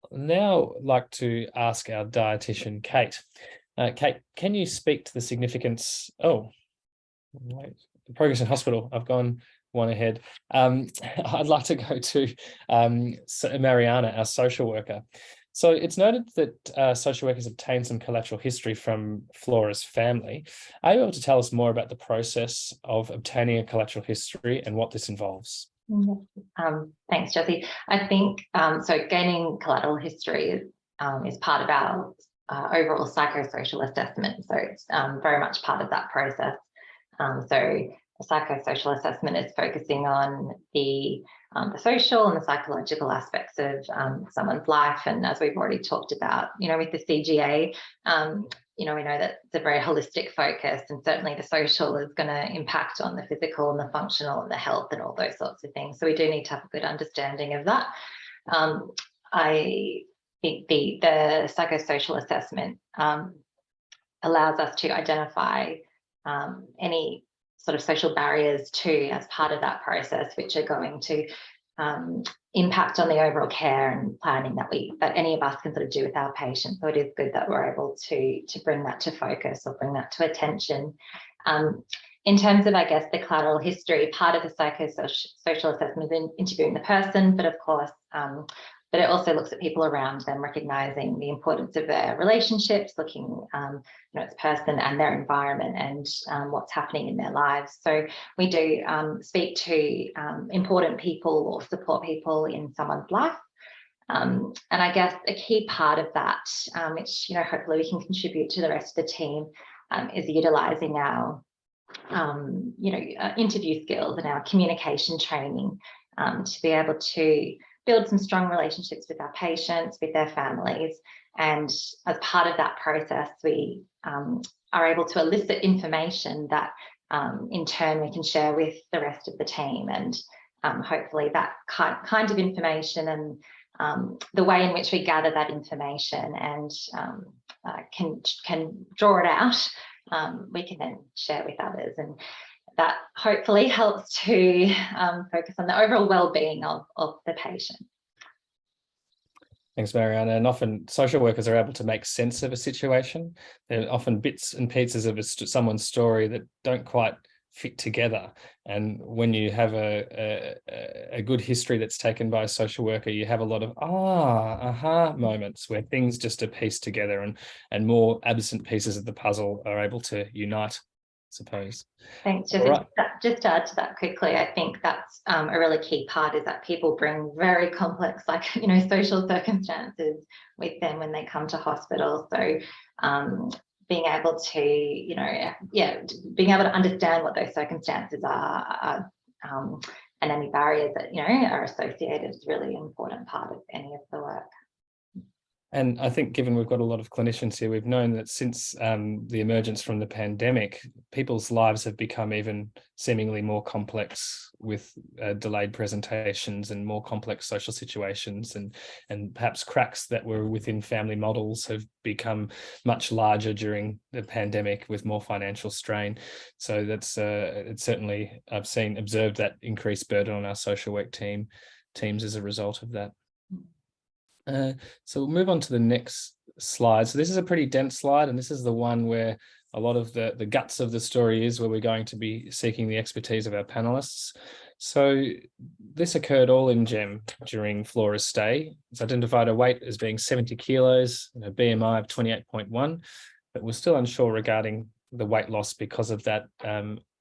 S2: Now I'd like to ask our dietitian, Kate. Kate, can you speak to the significance? Oh, wait, the progress in hospital. I've gone one ahead. I'd like to go to Mariana, our social worker. So it's noted that social workers obtained some collateral history from Flora's family. Are you able to tell us more about the process of obtaining a collateral history and what this involves?
S10: Thanks, Jessie. I think so. Gaining collateral history is part of our overall psychosocial assessment. So it's very much part of that process. So a psychosocial assessment is focusing on the social and the psychological aspects of someone's life. And as we've already talked about, with the CGA, we know that it's a very holistic focus, and certainly the social is going to impact on the physical and the functional and the health and all those sorts of things. So we do need to have a good understanding of that. I think the psychosocial assessment allows us to identify any sort of social barriers too as part of that process, which are going to impact on the overall care and planning that any of us can sort of do with our patients. So it is good that we're able to bring that to focus or bring that to attention. In terms of, I guess, the collateral history, part of the psychosocial assessment is interviewing the person, but of course, but it also looks at people around them, recognizing the importance of their relationships, looking at the person and their environment and what's happening in their lives. So we do speak to important people or support people in someone's life. And I guess a key part of that, which hopefully we can contribute to the rest of the team, is utilizing our interview skills and our communication training to be able to build some strong relationships with our patients, with their families. And as part of that process, we are able to elicit information that in turn we can share with the rest of the team. And hopefully that kind of information and the way in which we gather that information and can draw it out, we can then share with others. And that hopefully helps to focus on the overall well-being of the patient.
S2: Thanks, Mariana. And often social workers are able to make sense of a situation. There are often bits and pieces of someone's story that don't quite fit together. And when you have a good history that's taken by a social worker, you have a lot of aha moments where things just are pieced together and more absent pieces of the puzzle are able to unite, I suppose.
S10: Thanks, Jessie. Right. Just to add to that quickly, I think that's a really key part, is that people bring very complex, social circumstances with them when they come to hospital. So being able to, being able to understand what those circumstances are and any barriers that, are associated is really an important part of any of the work.
S2: And I think, given we've got a lot of clinicians here, we've known that since the emergence from the pandemic, people's lives have become even seemingly more complex with delayed presentations and more complex social situations, and perhaps cracks that were within family models have become much larger during the pandemic with more financial strain. So that's it's certainly, I've observed that increased burden on our social work teams as a result of that. So we'll move on to the next slide. So this is a pretty dense slide, and this is the one where a lot of the guts of the story is, where we're going to be seeking the expertise of our panelists. So this occurred all in GEM during Flora's stay. It's identified her weight as being 70 kilos and a BMI of 28.1, but we're still unsure regarding the weight loss because of that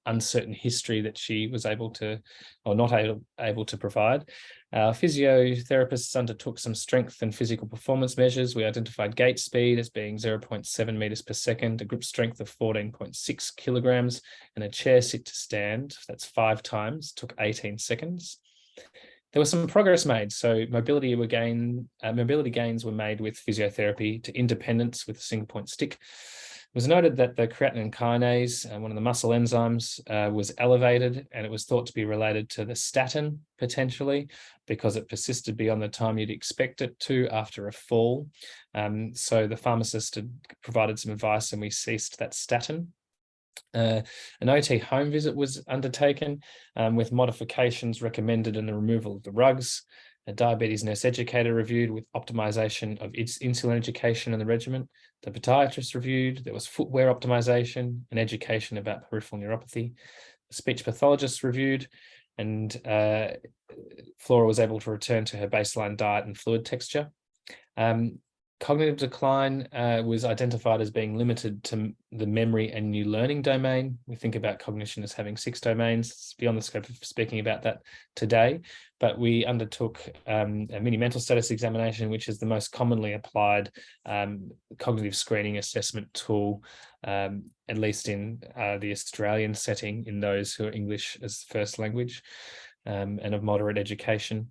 S2: uncertain history that she was able to, or not able to provide. Physiotherapists undertook some strength and physical performance measures. We identified gait speed as being 0.7 meters per second, a grip strength of 14.6 kilograms, and a chair sit to stand, that's 5 times, took 18 seconds. There was some progress made. So mobility gains were made with physiotherapy to independence with a single point stick. It was noted that the creatinine kinase, one of the muscle enzymes, was elevated, and it was thought to be related to the statin potentially, because it persisted beyond the time you'd expect it to after a fall. So the pharmacist had provided some advice, and we ceased that statin. An OT home visit was undertaken with modifications recommended in the removal of the rugs. A diabetes nurse educator reviewed with optimization of its insulin education and the regimen. The podiatrist reviewed. There was footwear optimization and education about peripheral neuropathy. The speech pathologist reviewed, and Flora was able to return to her baseline diet and fluid texture. Cognitive decline was identified as being limited to the memory and new learning domain. We think about cognition as having 6 domains. It's beyond the scope of speaking about that today, but we undertook a mini mental status examination, which is the most commonly applied cognitive screening assessment tool, at least in the Australian setting, in those who are English as first language and of moderate education.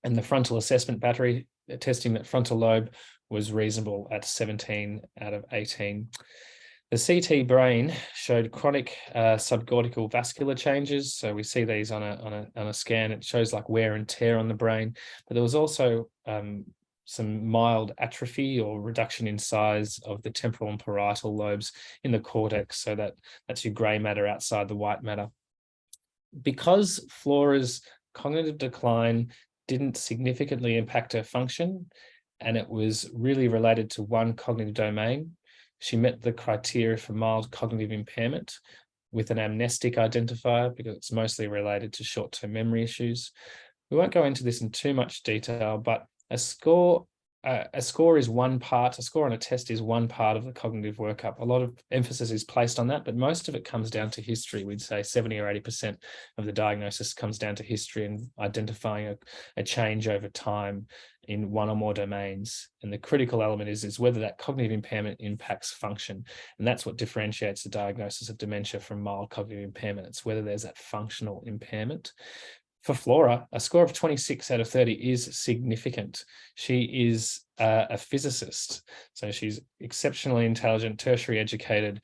S2: And the frontal assessment battery, testing that frontal lobe was reasonable at 17 out of 18. The CT brain showed chronic subcortical vascular changes. So we see these on a scan. It shows like wear and tear on the brain, but there was also some mild atrophy or reduction in size of the temporal and parietal lobes in the cortex. So that's your grey matter outside the white matter. Because Flora's cognitive decline didn't significantly impact her function, and it was really related to one cognitive domain, she met the criteria for mild cognitive impairment with an amnestic identifier, because it's mostly related to short-term memory issues. We won't go into this in too much detail, but a score is one part, a score on a test is one part of the cognitive workup. A lot of emphasis is placed on that, but most of it comes down to history. We'd say 70 or 80% of the diagnosis comes down to history and identifying a change over time in one or more domains. And the critical element is whether that cognitive impairment impacts function. And that's what differentiates the diagnosis of dementia from mild cognitive impairment. It's whether there's that functional impairment. For Flora, a score of 26 out of 30 is significant. She is a physicist, so she's exceptionally intelligent, tertiary educated.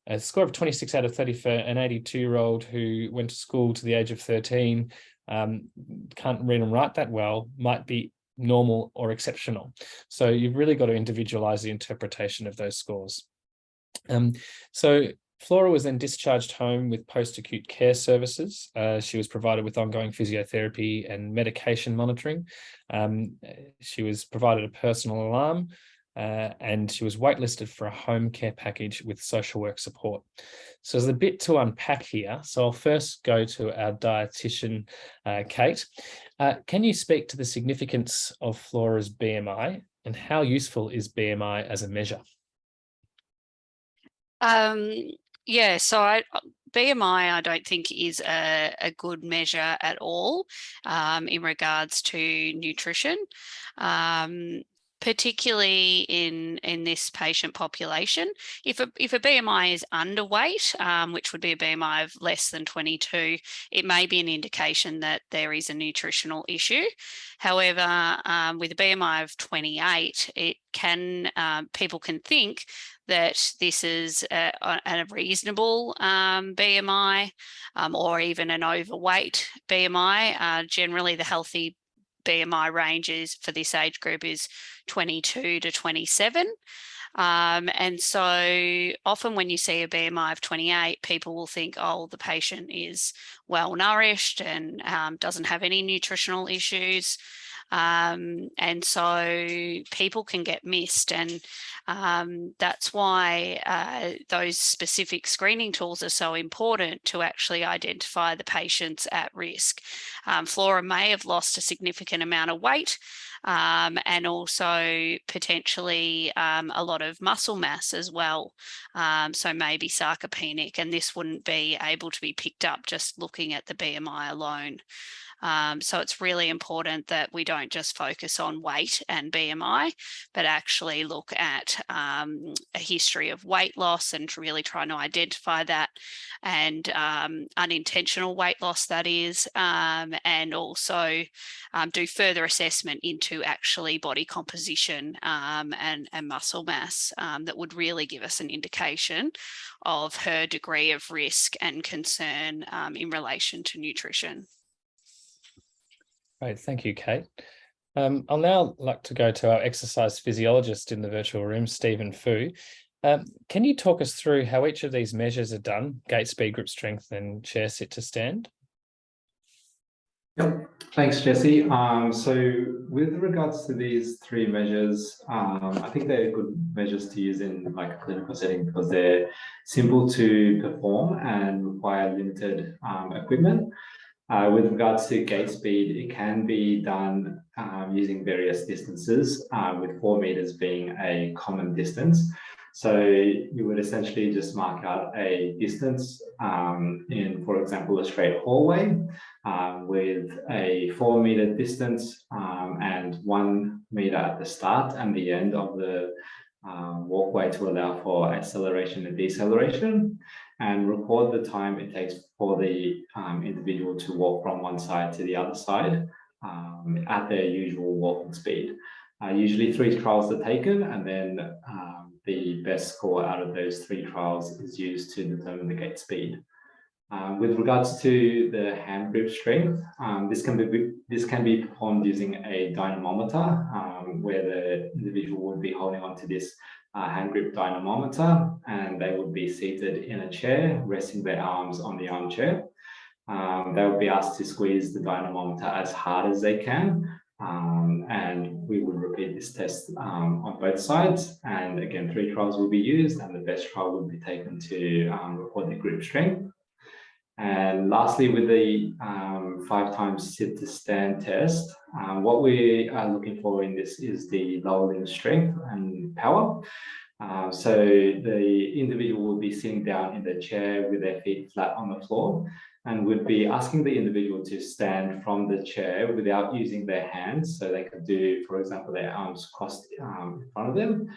S2: A score of 26 out of 30 for an 82-year-old who went to school to the age of 13, can't read and write that well, might be normal or exceptional. So you've really got to individualize the interpretation of those scores. So Flora was then discharged home with post-acute care services. She was provided with ongoing physiotherapy and medication monitoring. She was provided a personal alarm, and she was waitlisted for a home care package with social work support. So there's a bit to unpack here. So I'll first go to our dietitian, Kate. Can you speak to the significance of Flora's BMI and how useful is BMI as a measure?
S7: Yeah, so BMI I don't think is a good measure at all in regards to nutrition, particularly in this patient population. If a BMI is underweight, which would be a BMI of less than 22, it may be an indication that there is a nutritional issue. However, with a BMI of 28, it can people can think that this is a reasonable BMI or even an overweight BMI. Generally, the healthy BMI ranges for this age group is 22 to 27. And so often when you see a BMI of 28, people will think, oh, the patient is well nourished and doesn't have any nutritional issues. And so people can get missed, and that's why those specific screening tools are so important to actually identify the patients at risk. Flora may have lost a significant amount of weight, and also potentially a lot of muscle mass as well. So maybe sarcopenic, and this wouldn't be able to be picked up just looking at the BMI alone. So it's really important that we don't just focus on weight and BMI, but actually look at a history of weight loss and really trying to identify that, and unintentional weight loss, that is, and also do further assessment into actually body composition and muscle mass that would really give us an indication of her degree of risk and concern in relation to nutrition.
S2: Great, thank you, Kate. I'll now like to go to our exercise physiologist in the virtual room, Stephen Fu. Can you talk us through how each of these measures are done, gait speed, grip strength, and chair sit to stand?
S11: Yep, thanks, Jesse. So with regards to these three measures, I think they're good measures to use in like a clinical setting because they're simple to perform and require limited equipment. With regards to gait speed, it can be done using various distances, with 4 meters being a common distance. So you would essentially just mark out a distance in, for example, a straight hallway with a 4 meter distance and 1 meter at the start and the end of the walkway to allow for acceleration and deceleration, and record the time it takes for the individual to walk from one side to the other side at their usual walking speed. Usually 3 trials are taken, and then the best score out of those 3 trials is used to determine the gait speed. With regards to the hand grip strength, this can be performed using a dynamometer, where the individual would be holding onto this hand grip dynamometer, and they would be seated in a chair, resting their arms on the armchair. They would be asked to squeeze the dynamometer as hard as they can, and we would repeat this test on both sides. And again, 3 trials will be used, and the best trial would be taken to record the grip strength. And lastly, with the 5 times sit to stand test, what we are looking for in this is the lower limb strength and power. So the individual will be sitting down in the chair with their feet flat on the floor, and would be asking the individual to stand from the chair without using their hands. So they could do, for example, their arms crossed in front of them.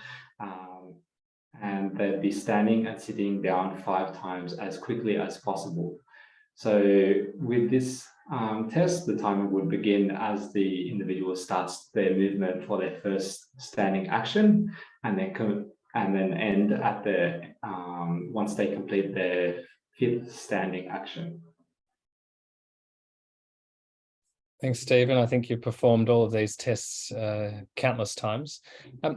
S11: And they'd be standing and sitting down 5 times as quickly as possible. So with this test, the timer would begin as the individual starts their movement for their first standing action, and then end at the once they complete their 5th standing action.
S2: Thanks, Stephen. I think you've performed all of these tests countless times.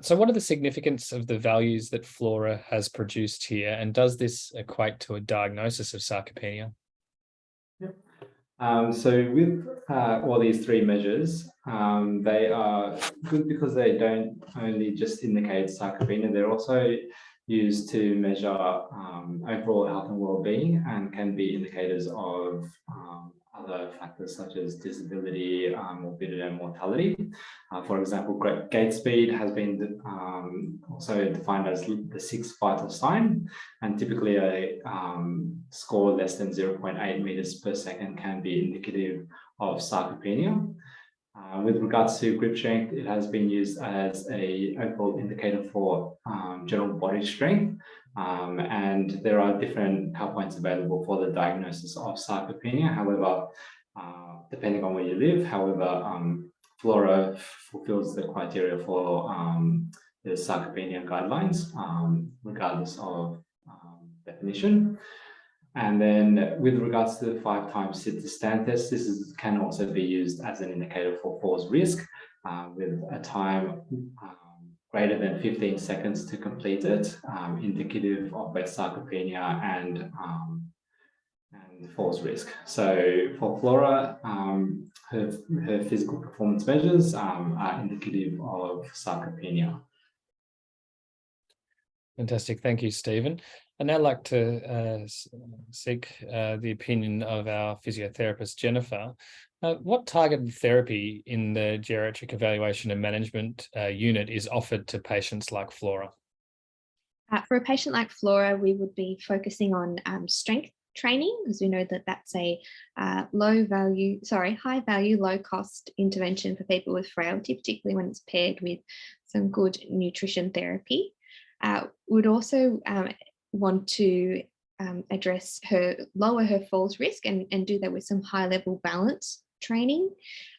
S2: So what are the significance of the values that Flora has produced here, and does this equate to a diagnosis of sarcopenia?
S11: So with all these 3 measures, they are good because they don't only just indicate sarcopenia, they're also used to measure overall health and well-being, and can be indicators of other factors such as disability, morbidity and mortality. For example, gait speed has been also defined as the 6th vital sign, and typically a score less than 0.8 meters per second can be indicative of sarcopenia. With regards to grip strength, it has been used as an overall indicator for general body strength, and there are different cut points available for the diagnosis of sarcopenia. However, depending on where you live, Flora fulfills the criteria for the sarcopenia guidelines, regardless of definition. And then with regards to the 5 times sit to stand test, this can also be used as an indicator for falls risk, with a time greater than 15 seconds to complete it, indicative of both sarcopenia and falls risk. So for Flora, her physical performance measures are indicative of sarcopenia.
S2: Fantastic. Thank you, Stephen. I'd now like to seek the opinion of our physiotherapist, Jennifer. What targeted therapy in the geriatric evaluation and management unit is offered to patients like Flora?
S3: For a patient like Flora, we would be focusing on strength training, because we know that that's a high value, low cost intervention for people with frailty, particularly when it's paired with some good nutrition therapy. Would also want to lower her falls risk and do that with some high level balance training.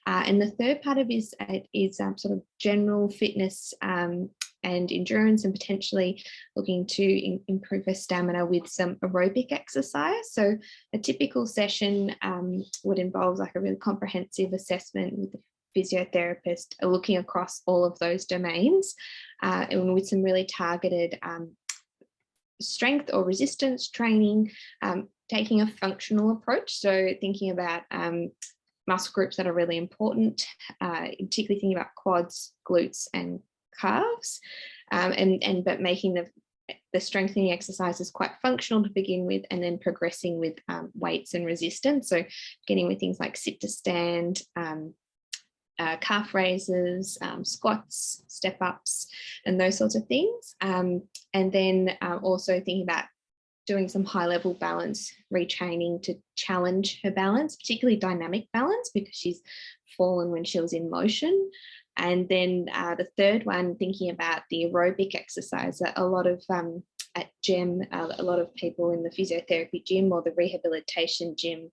S3: And the third part of it is sort of general fitness and endurance, and potentially looking to improve her stamina with some aerobic exercise. So a typical session would involve like a really comprehensive assessment with the physiotherapist looking across all of those domains, and with some really targeted strength or resistance training, taking a functional approach. So thinking about muscle groups that are really important, particularly thinking about quads, glutes, and calves, but making the strengthening exercises quite functional to begin with, and then progressing with weights and resistance. So beginning with things like sit to stand, calf raises, squats, step ups, and those sorts of things. And then also thinking about doing some high level balance retraining to challenge her balance, particularly dynamic balance, because she's fallen when she was in motion. And then the third one, thinking about the aerobic exercise. A lot of at GEM, a lot of people in the physiotherapy gym or the rehabilitation gym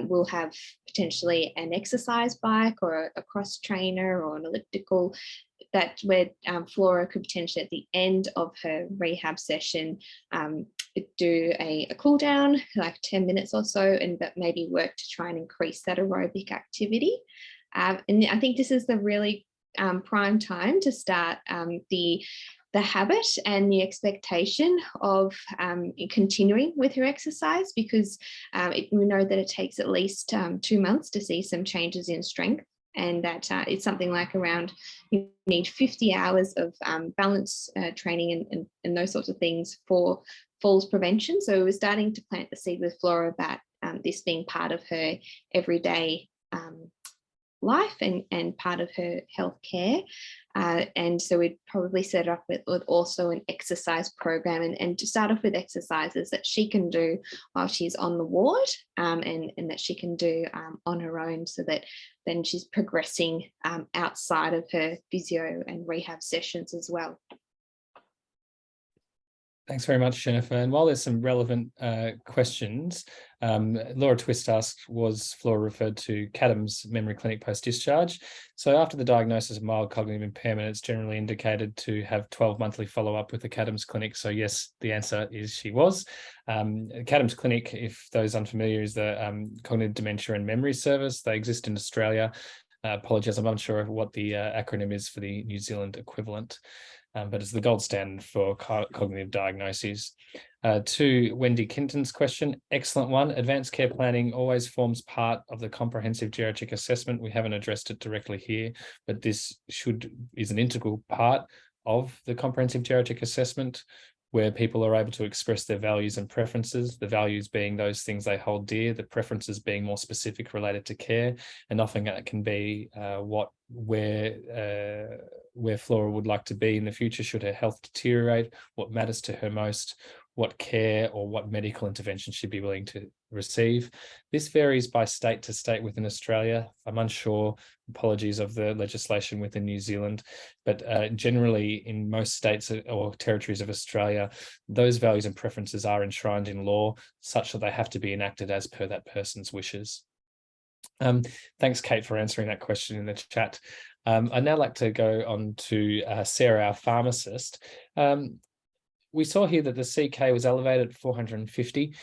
S3: will have potentially an exercise bike or a cross trainer or an elliptical, that where Flora could potentially at the end of her rehab session do a cool down, like 10 minutes or so, but maybe work to try and increase that aerobic activity. And I think this is the really prime time to start the habit and the expectation of continuing with her exercise, because we know that it takes at least 2 months to see some changes in strength, and that it's something like around, you need 50 hours of balance training and those sorts of things for falls prevention. So we're starting to plant the seed with Flora about this being part of her everyday life and part of her health care. And so we'd probably set up with also an exercise program, and to start off with exercises that she can do while she's on the ward, and that she can do on her own, so that then she's progressing outside of her physio and rehab sessions as well.
S2: Thanks very much, Jennifer. And while there's some relevant questions, Laura Twist asked, was Flora referred to CADM's memory clinic post-discharge? So after the diagnosis of mild cognitive impairment, it's generally indicated to have 12 monthly follow-up with the CADM's clinic. So yes, the answer is she was. CADM's clinic, if those unfamiliar, is the Cognitive Dementia and Memory Service. They exist in Australia. Apologies, I'm unsure of what the acronym is for the New Zealand equivalent. But it's the gold standard for cognitive diagnoses. To Wendy Kinton's question, excellent one. Advanced care planning always forms part of the comprehensive geriatric assessment. We haven't addressed it directly here, but this is an integral part of the comprehensive geriatric assessment, where people are able to express their values and preferences, the values being those things they hold dear, the preferences being more specific related to care, and often that can be where Flora would like to be in the future should her health deteriorate, what matters to her most, what care or what medical intervention she'd be willing to receive. This varies by state to state within Australia. I'm unsure, apologies, of the legislation within New Zealand, but generally in most states or territories of Australia, those values and preferences are enshrined in law such that they have to be enacted as per that person's wishes. Thanks, Kate, for answering that question in the chat. I'd now like to go on to Sarah, our pharmacist. We saw here that the CK was elevated at 450.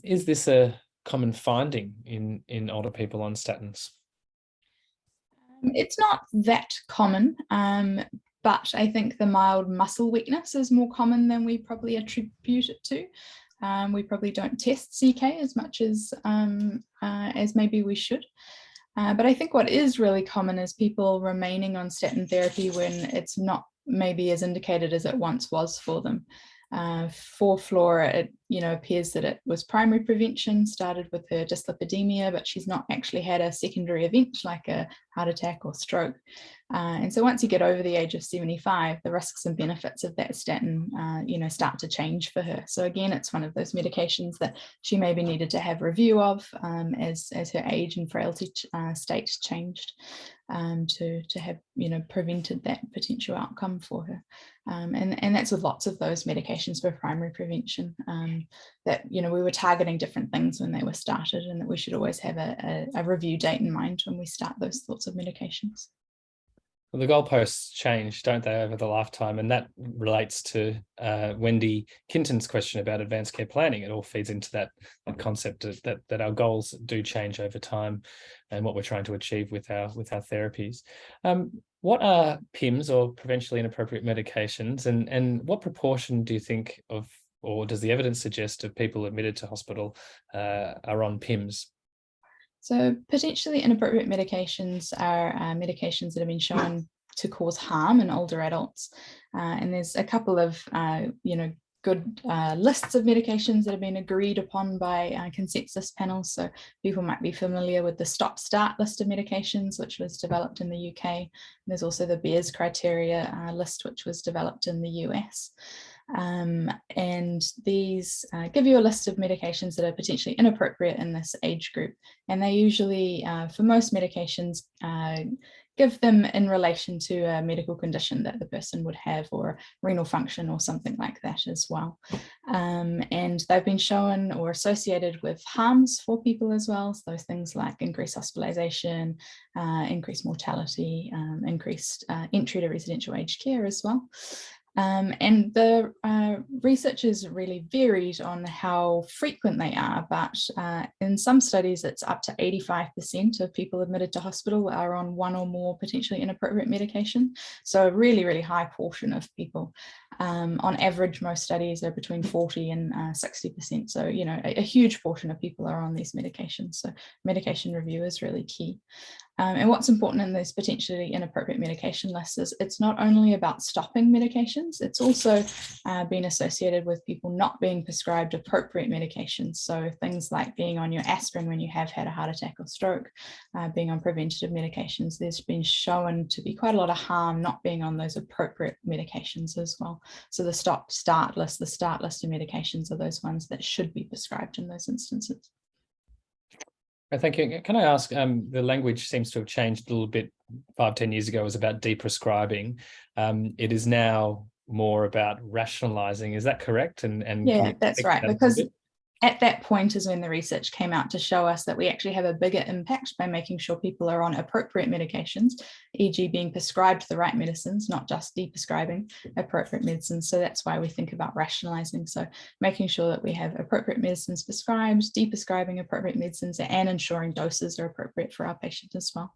S2: Is this a common finding in older people on statins?
S5: It's not that common, but I think the mild muscle weakness is more common than we probably attribute it to. We probably don't test CK as much as maybe we should. But I think what is really common is people remaining on statin therapy when it's not maybe as indicated as it once was for them. For Flora, it appears that it was primary prevention, started with her dyslipidemia, but she's not actually had a secondary event like a heart attack or stroke. And so once you get over the age of 75, the risks and benefits of that statin, start to change for her. So again, it's one of those medications that she maybe needed to have review of as her age and frailty state changed, to have prevented that potential outcome for her. And that's with lots of those medications for primary prevention, that we were targeting different things when they were started, and that we should always have a review date in mind when we start those sorts of medications.
S2: Well, the goalposts change, don't they, over the lifetime? And that relates to Wendy Kinton's question about advanced care planning. It all feeds into that concept that our goals do change over time and what we're trying to achieve with our therapies. What are PIMs, or provincially inappropriate medications, and what proportion do you think of, or does the evidence suggest, of people admitted to hospital are on PIMs?
S5: So potentially inappropriate medications are medications that have been shown to cause harm in older adults. And there's a couple of, good lists of medications that have been agreed upon by consensus panels. So people might be familiar with the stop-start list of medications, which was developed in the UK. And there's also the Beers criteria list, which was developed in the US. And these give you a list of medications that are potentially inappropriate in this age group. And they usually, for most medications, give them in relation to a medical condition that the person would have, or renal function or something like that as well. And they've been shown or associated with harms for people as well. So those things like increased hospitalization, increased mortality, increased entry to residential aged care as well. And the research is really varied on how frequent they are, but in some studies it's up to 85% of people admitted to hospital are on one or more potentially inappropriate medication. So a really, really high portion of people. On average, most studies are between 40 and 60%. So, a huge portion of people are on these medications. So medication review is really key. And what's important in these potentially inappropriate medication lists is it's not only about stopping medications, it's also been associated with people not being prescribed appropriate medications. So things like being on your aspirin when you have had a heart attack or stroke, being on preventative medications, there's been shown to be quite a lot of harm not being on those appropriate medications as well. So the stop-start list, the start list of medications are those ones that should be prescribed in those instances.
S2: Thank you. Can I ask, the language seems to have changed a little bit. 5-10 years ago, it was about deprescribing. It is now more about rationalizing. Is that correct? And
S5: yeah, that's right. Because at that point is when the research came out to show us that we actually have a bigger impact by making sure people are on appropriate medications, e.g. being prescribed the right medicines, not just deprescribing appropriate medicines. So that's why we think about rationalizing. So making sure that we have appropriate medicines prescribed, deprescribing appropriate medicines, and ensuring doses are appropriate for our patients as well.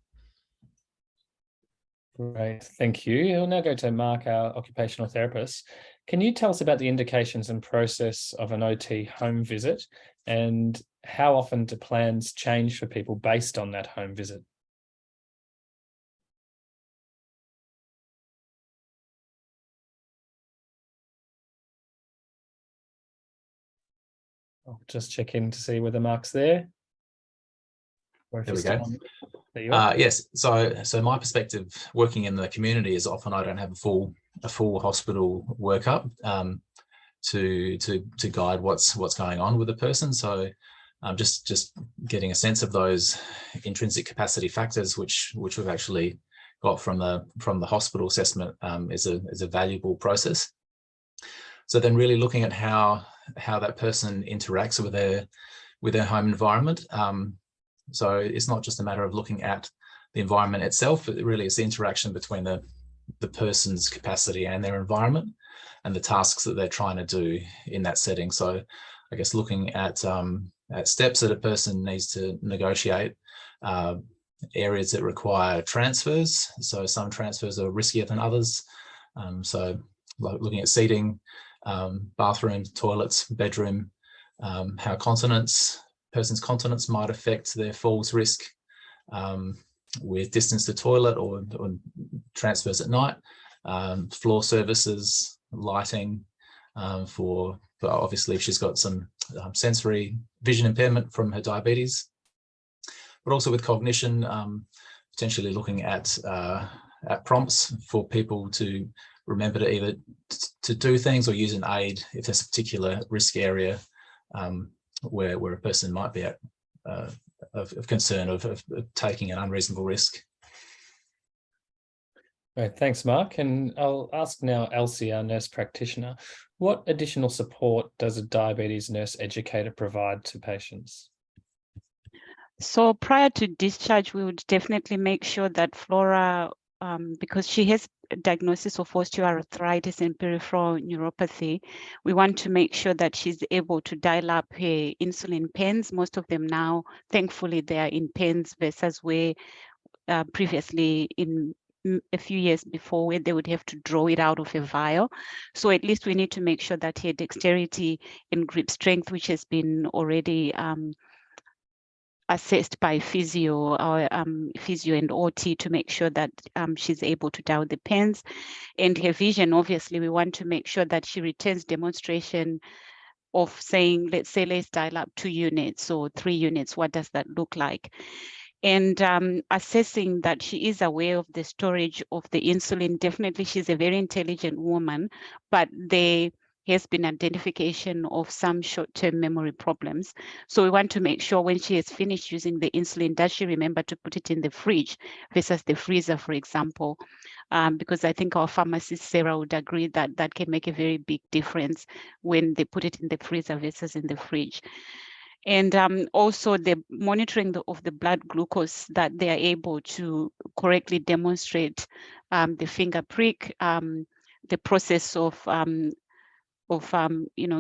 S2: Great, thank you. I'll now go to Mark, our occupational therapist. Can you tell us about the indications and process of an OT home visit, and how often do plans change for people based on that home visit? I'll just check in to see whether Mark's there. Or if
S8: there we go.
S2: There you are.
S8: Yes. So my perspective working in the community is often I don't have a full hospital workup to guide what's going on with a person. So just getting a sense of those intrinsic capacity factors, which we've actually got from the hospital assessment, is a valuable process. So then really looking at how that person interacts with their home environment. So it's not just a matter of looking at the environment itself, but really it's the interaction between the person's capacity and their environment and the tasks that they're trying to do in that setting. So I guess looking at steps that a person needs to negotiate, areas that require transfers. So some transfers are riskier than others. So like looking at seating, bathroom, toilets, bedroom, how person's continence might affect their falls risk with distance to toilet or transfers at night, floor services, lighting, for obviously if she's got some sensory vision impairment from her diabetes, but also with cognition, potentially looking at prompts for people to remember to either to do things or use an aid if there's a particular risk area where a person might be at of concern of taking an unreasonable risk.
S2: Right, thanks, Mark. And I'll ask now Elsie, our nurse practitioner, what additional support does a diabetes nurse educator provide to patients?
S4: So prior to discharge, we would definitely make sure that Flora, because she has a diagnosis of osteoarthritis and peripheral neuropathy, we want to make sure that she's able to dial up her insulin pens. Most of them now, thankfully, they are in pens versus where previously in a few years before where they would have to draw it out of a vial. So at least we need to make sure that her dexterity and grip strength, which has been already assessed by physio or physio and OT to make sure that she's able to dial the pens. And her vision, obviously, we want to make sure that she returns demonstration of saying, let's dial up 2 units or 3 units. What does that look like? And assessing that she is aware of the storage of the insulin. Definitely, she's a very intelligent woman, but there has been identification of some short-term memory problems. So we want to make sure when she has finished using the insulin, does she remember to put it in the fridge versus the freezer, for example? Because I think our pharmacist, Sarah, would agree that that can make a very big difference when they put it in the freezer versus in the fridge. And also the monitoring of the blood glucose, that they are able to correctly demonstrate the finger prick, the process of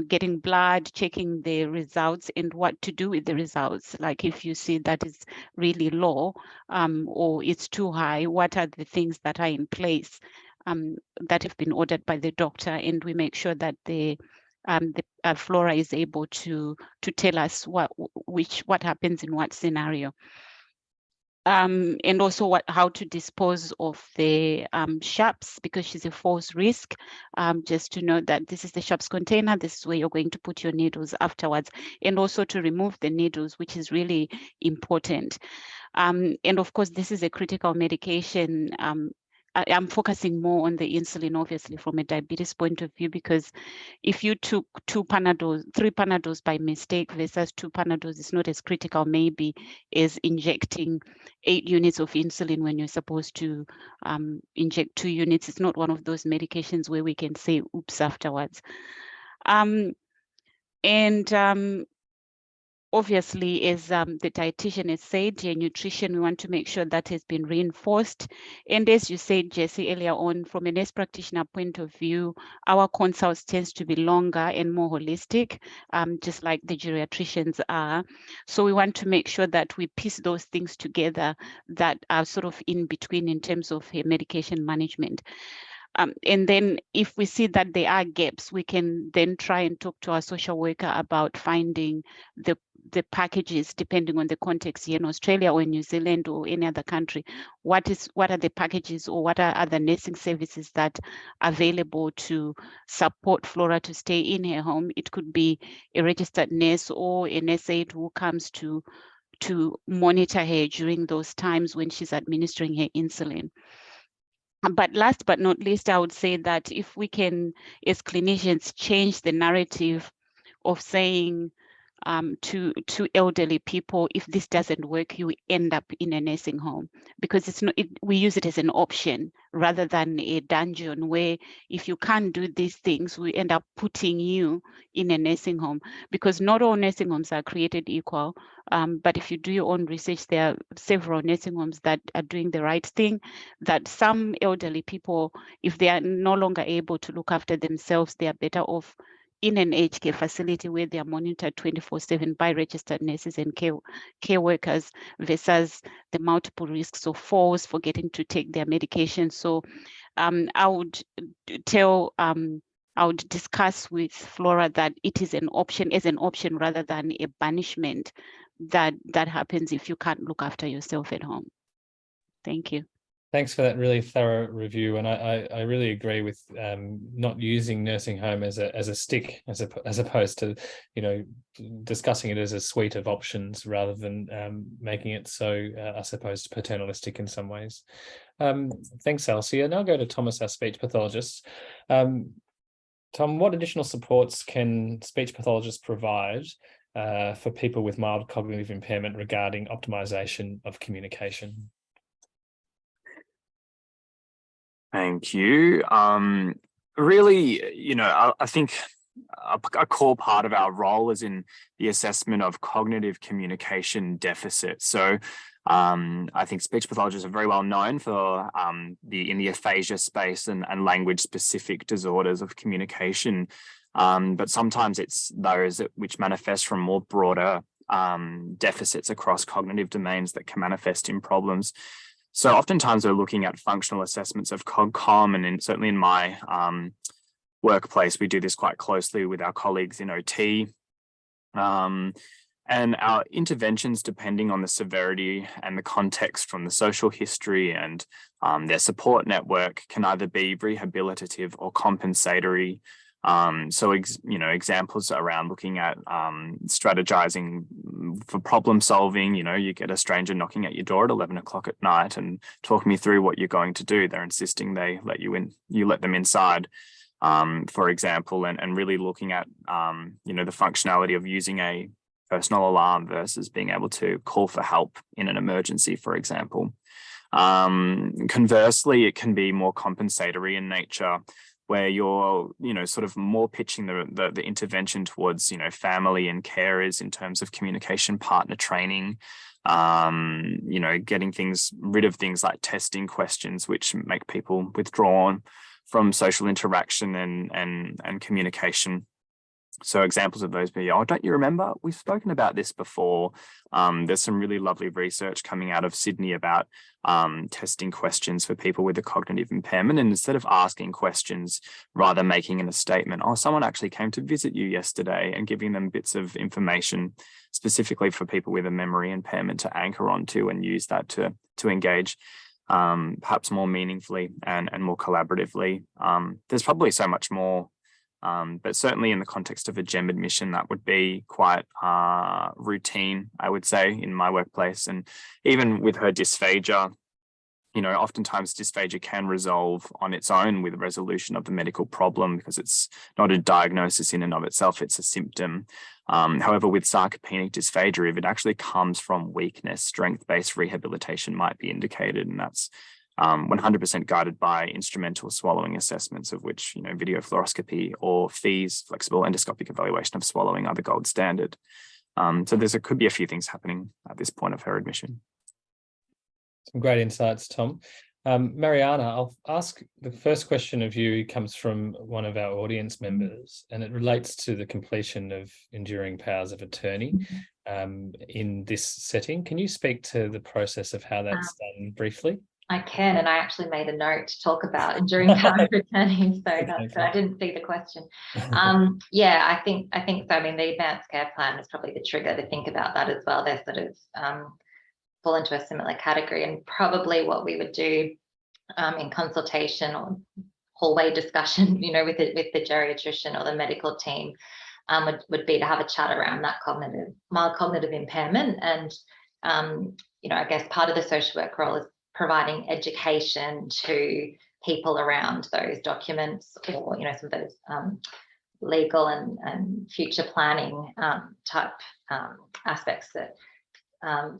S4: getting blood, checking the results and what to do with the results. Like if you see that is really low or it's too high, what are the things that are in place that have been ordered by the doctor, and we make sure that the Flora is able to tell us what happens in what scenario. And also how to dispose of the sharps, because she's a false risk. Just to know that this is the sharps container, this is where you're going to put your needles afterwards, and also to remove the needles, which is really important. And of course, this is a critical medication. I'm focusing more on the insulin, obviously, from a diabetes point of view, because if you took 3 Panadols by mistake versus 2 Panadols, it's not as critical maybe as injecting 8 units of insulin when you're supposed to inject 2 units. It's not one of those medications where we can say oops afterwards. Obviously, as the dietitian has said, your nutrition, we want to make sure that has been reinforced. And as you said, Jessie, earlier on, from a nurse practitioner point of view, our consults tends to be longer and more holistic, just like the geriatricians are. So we want to make sure that we piece those things together that are sort of in between in terms of medication management. And then if we see that there are gaps, we can then try and talk to our social worker about finding the packages, depending on the context here in Australia or in New Zealand or any other country. What are the packages, or what are other nursing services that are available to support Flora to stay in her home? It could be a registered nurse or a nurse aide who comes to monitor her during those times when she's administering her insulin. But last but not least, I would say that if we can, as clinicians, change the narrative of saying to elderly people, if this doesn't work, you end up in a nursing home, because it's not. We use it as an option rather than a dungeon where if you can't do these things, we end up putting you in a nursing home, because not all nursing homes are created equal. But if you do your own research, there are several nursing homes that are doing the right thing, that some elderly people, if they are no longer able to look after themselves, they are better off in an aged care facility where they are monitored 24/7 by registered nurses and care workers, versus the multiple risks of falls, forgetting to take their medication. So I would discuss with Flora that it is an option rather than a banishment that happens if you can't look after yourself at home. Thank you.
S2: Thanks for that really thorough review, and I really agree with not using nursing home as a stick, as opposed to discussing it as a suite of options rather than making it so I suppose paternalistic in some ways. Thanks, Alcia. Now I'll go to Thomas, our speech pathologist. Tom, what additional supports can speech pathologists provide for people with mild cognitive impairment regarding optimization of communication?
S9: Thank you. Really, I think a core part of our role is in the assessment of cognitive communication deficits. So I think speech pathologists are very well known for in the aphasia space and language specific disorders of communication. But sometimes it's those which manifest from more broader deficits across cognitive domains that can manifest in problems. So oftentimes we're looking at functional assessments of CogCom, and certainly in my workplace, we do this quite closely with our colleagues in OT. And And our interventions, depending on the severity and the context from the social history and their support network, can either be rehabilitative or compensatory. Examples around looking at strategizing for problem solving. You get a stranger knocking at your door at 11 o'clock at night and talk me through what you're going to do. They're insisting they let you in, you let them inside, for example, and really looking at, the functionality of using a personal alarm versus being able to call for help in an emergency, for example. Conversely, it can be more compensatory in nature, where you're, sort of more pitching the intervention towards, family and carers in terms of communication partner training, getting rid of things like testing questions, which make people withdrawn from social interaction and communication. So examples of those be, oh, don't you remember? We've spoken about this before. There's some really lovely research coming out of Sydney about testing questions for people with a cognitive impairment. And instead of asking questions, rather making a statement, oh, someone actually came to visit you yesterday, and giving them bits of information specifically for people with a memory impairment to anchor onto and use that to engage perhaps more meaningfully and more collaboratively. There's probably so much more. But certainly in the context of a GEM admission, that would be quite routine, I would say, in my workplace. And even with her dysphagia, oftentimes dysphagia can resolve on its own with resolution of the medical problem, because it's not a diagnosis in and of itself, it's a symptom. However, with sarcopenic dysphagia, if it actually comes from weakness, strength-based rehabilitation might be indicated, and that's 100% guided by instrumental swallowing assessments, of which, video fluoroscopy or FEES, flexible endoscopic evaluation of swallowing, are the gold standard. So there could be a few things happening at this point of her admission.
S2: Some great insights, Tom. Mariana, I'll ask the first question of you. Comes from one of our audience members, and it relates to the completion of enduring powers of attorney in this setting. Can you speak to the process of how that's done briefly?
S10: I can, and I actually made a note to talk about enduring power of attorney, so that's I didn't see the question. Yeah, I think so. I mean, the advanced care plan is probably the trigger to think about that as well. They're sort of fall into a similar category, and probably what we would do in consultation or hallway discussion, with the geriatrician or the medical team, would be to have a chat around that mild cognitive impairment, and I guess part of the social work role is providing education to people around those documents, or some of those legal and future planning type aspects that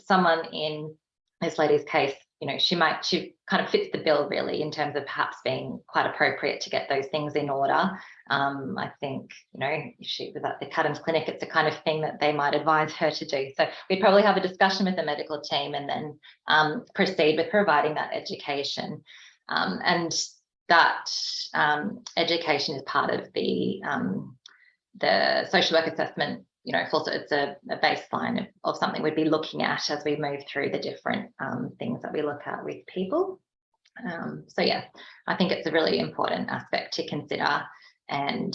S10: someone in this lady's case, she kind of fits the bill really, in terms of perhaps being quite appropriate to get those things in order. I think, if she was at the Cadham's clinic, it's the kind of thing that they might advise her to do. So we'd probably have a discussion with the medical team, and then proceed with providing that education. And that education is part of the social work assessment. Also it's a baseline of something we'd be looking at as we move through the different things that we look at with people. So yeah, I think it's a really important aspect to consider. And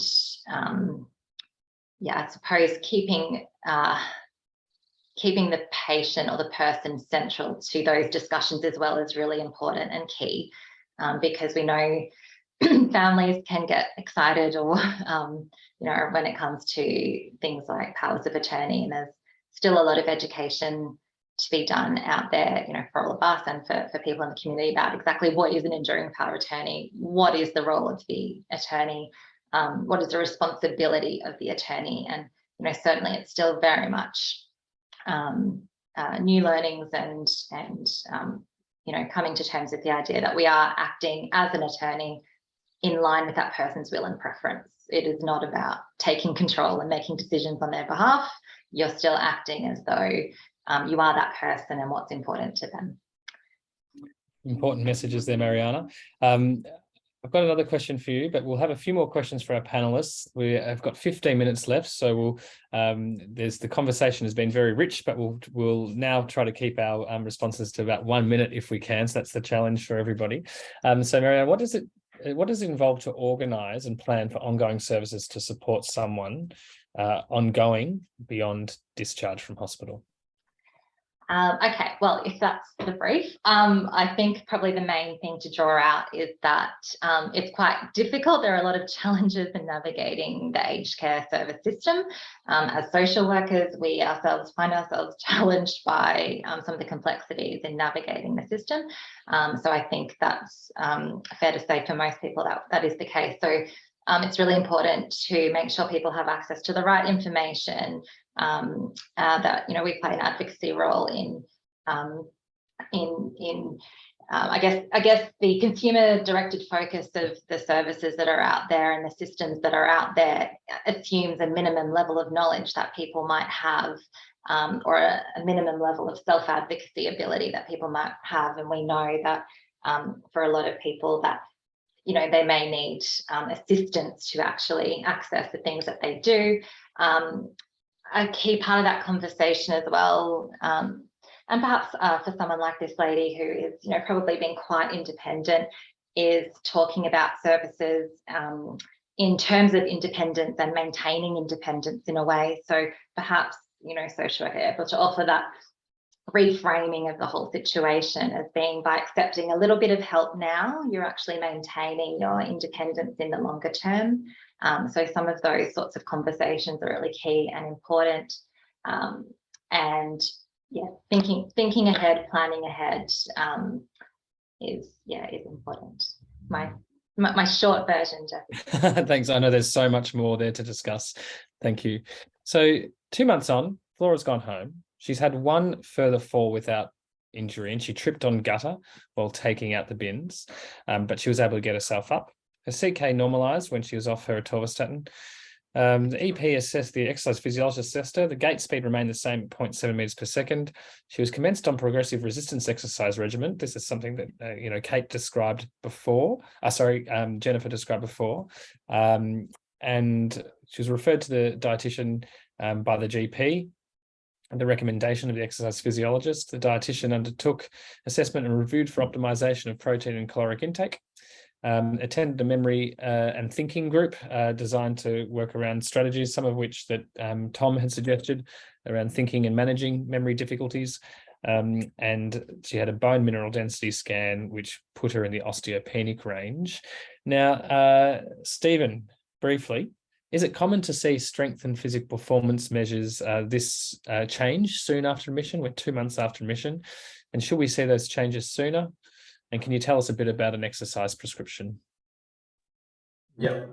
S10: yeah, I suppose keeping the patient or the person central to those discussions as well is really important and key, because we know families can get excited, or when it comes to things like powers of attorney, and there's still a lot of education to be done out there, for all of us and for people in the community, about exactly what is an enduring power of attorney, what is the role of the attorney, what is the responsibility of the attorney. And certainly it's still very much new learnings, and coming to terms with the idea that we are acting as an attorney in line with that person's will and preference. It is not about taking control and making decisions on their behalf. You're still acting as though you are that person and what's important to them.
S2: Important messages there, Mariana. I've got another question for you, but we'll have a few more questions for our panelists. We have got 15 minutes left, so we'll the conversation has been very rich, but we'll now try to keep our responses to about 1 minute if we can. So that's the challenge for everybody. So Mariana, what does it involve to organise and plan for ongoing services to support someone ongoing beyond discharge from hospital?
S10: Okay, well, if that's the brief, I think probably the main thing to draw out is that it's quite difficult. There are a lot of challenges in navigating the aged care service system. As social workers, we ourselves find ourselves challenged by some of the complexities in navigating the system. So I think that's fair to say for most people that is the case. So it's really important to make sure people have access to the right information, that we play an advocacy role in I guess the consumer directed focus of the services that are out there and the systems that are out there assumes a minimum level of knowledge that people might have, or a minimum level of self-advocacy ability that people might have. And we know that for a lot of people that they may need assistance to actually access the things that they do. A key part of that conversation as well, and perhaps for someone like this lady who is probably being quite independent, is talking about services in terms of independence and maintaining independence in a way. So perhaps social worker able to offer that reframing of the whole situation as being, by accepting a little bit of help now, you're actually maintaining your independence in the longer term. So some of those sorts of conversations are really key and important. And yeah, thinking ahead, planning ahead is important. My short version, Jeff.
S2: Thanks. I know there's so much more there to discuss. Thank you. So 2 months on, Flora's gone home. She's had one further fall without injury, and she tripped on gutter while taking out the bins, but she was able to get herself up. Her CK normalized when she was off her atorvastatin. The EP assessed, the exercise physiologist assessed her. The gait speed remained the same at 0.7 meters per second. She was commenced on progressive resistance exercise regimen. This is something that Kate described before. Jennifer described before. And she was referred to the dietitian by the GP. And the recommendation of the exercise physiologist, the dietitian undertook assessment and reviewed for optimization of protein and caloric intake. Attended a memory and thinking group designed to work around strategies, some of which that Tom had suggested around thinking and managing memory difficulties. And she had a bone mineral density scan, which put her in the osteopenic range. Now, Stephen, briefly, is it common to see strength and physical performance measures this change soon after admission? We're 2 months after admission. And should we see those changes sooner? And can you tell us a bit about an exercise prescription?
S11: Yeah,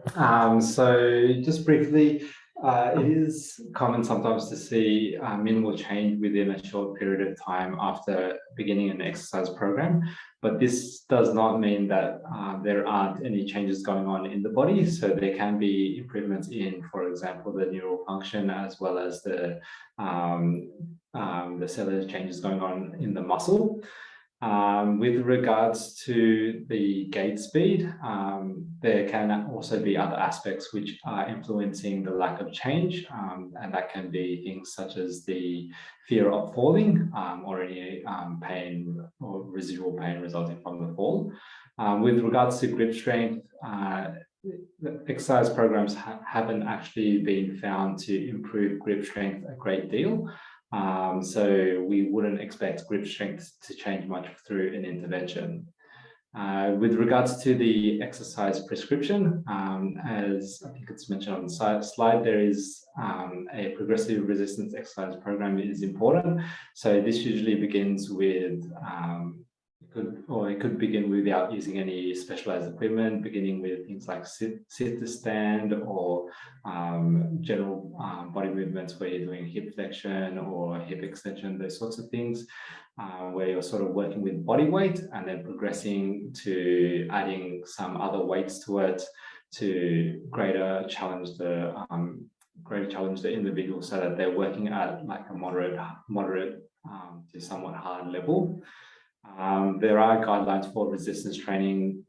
S11: so just briefly, it is common sometimes to see minimal change within a short period of time after beginning an exercise program, but this does not mean that there aren't any changes going on in the body. So there can be improvements in, for example, the neural function, as well as the cellular changes going on in the muscle. With regards to the gait speed, there can also be other aspects which are influencing the lack of change, and that can be things such as the fear of falling, or any pain or residual pain resulting from the fall. With regards to grip strength, the exercise programs haven't actually been found to improve grip strength a great deal. So we wouldn't expect grip strength to change much through an intervention. With regards to the exercise prescription, as I think it's mentioned on the slide, there is a progressive resistance exercise program is important. So this usually begins with it could begin without using any specialized equipment, beginning with things like sit to stand, or general body movements where you're doing hip flexion or hip extension, those sorts of things, where you're sort of working with body weight and then progressing to adding some other weights to it to greater challenge the individual, so that they're working at like a moderate to somewhat hard level. There are guidelines for resistance training,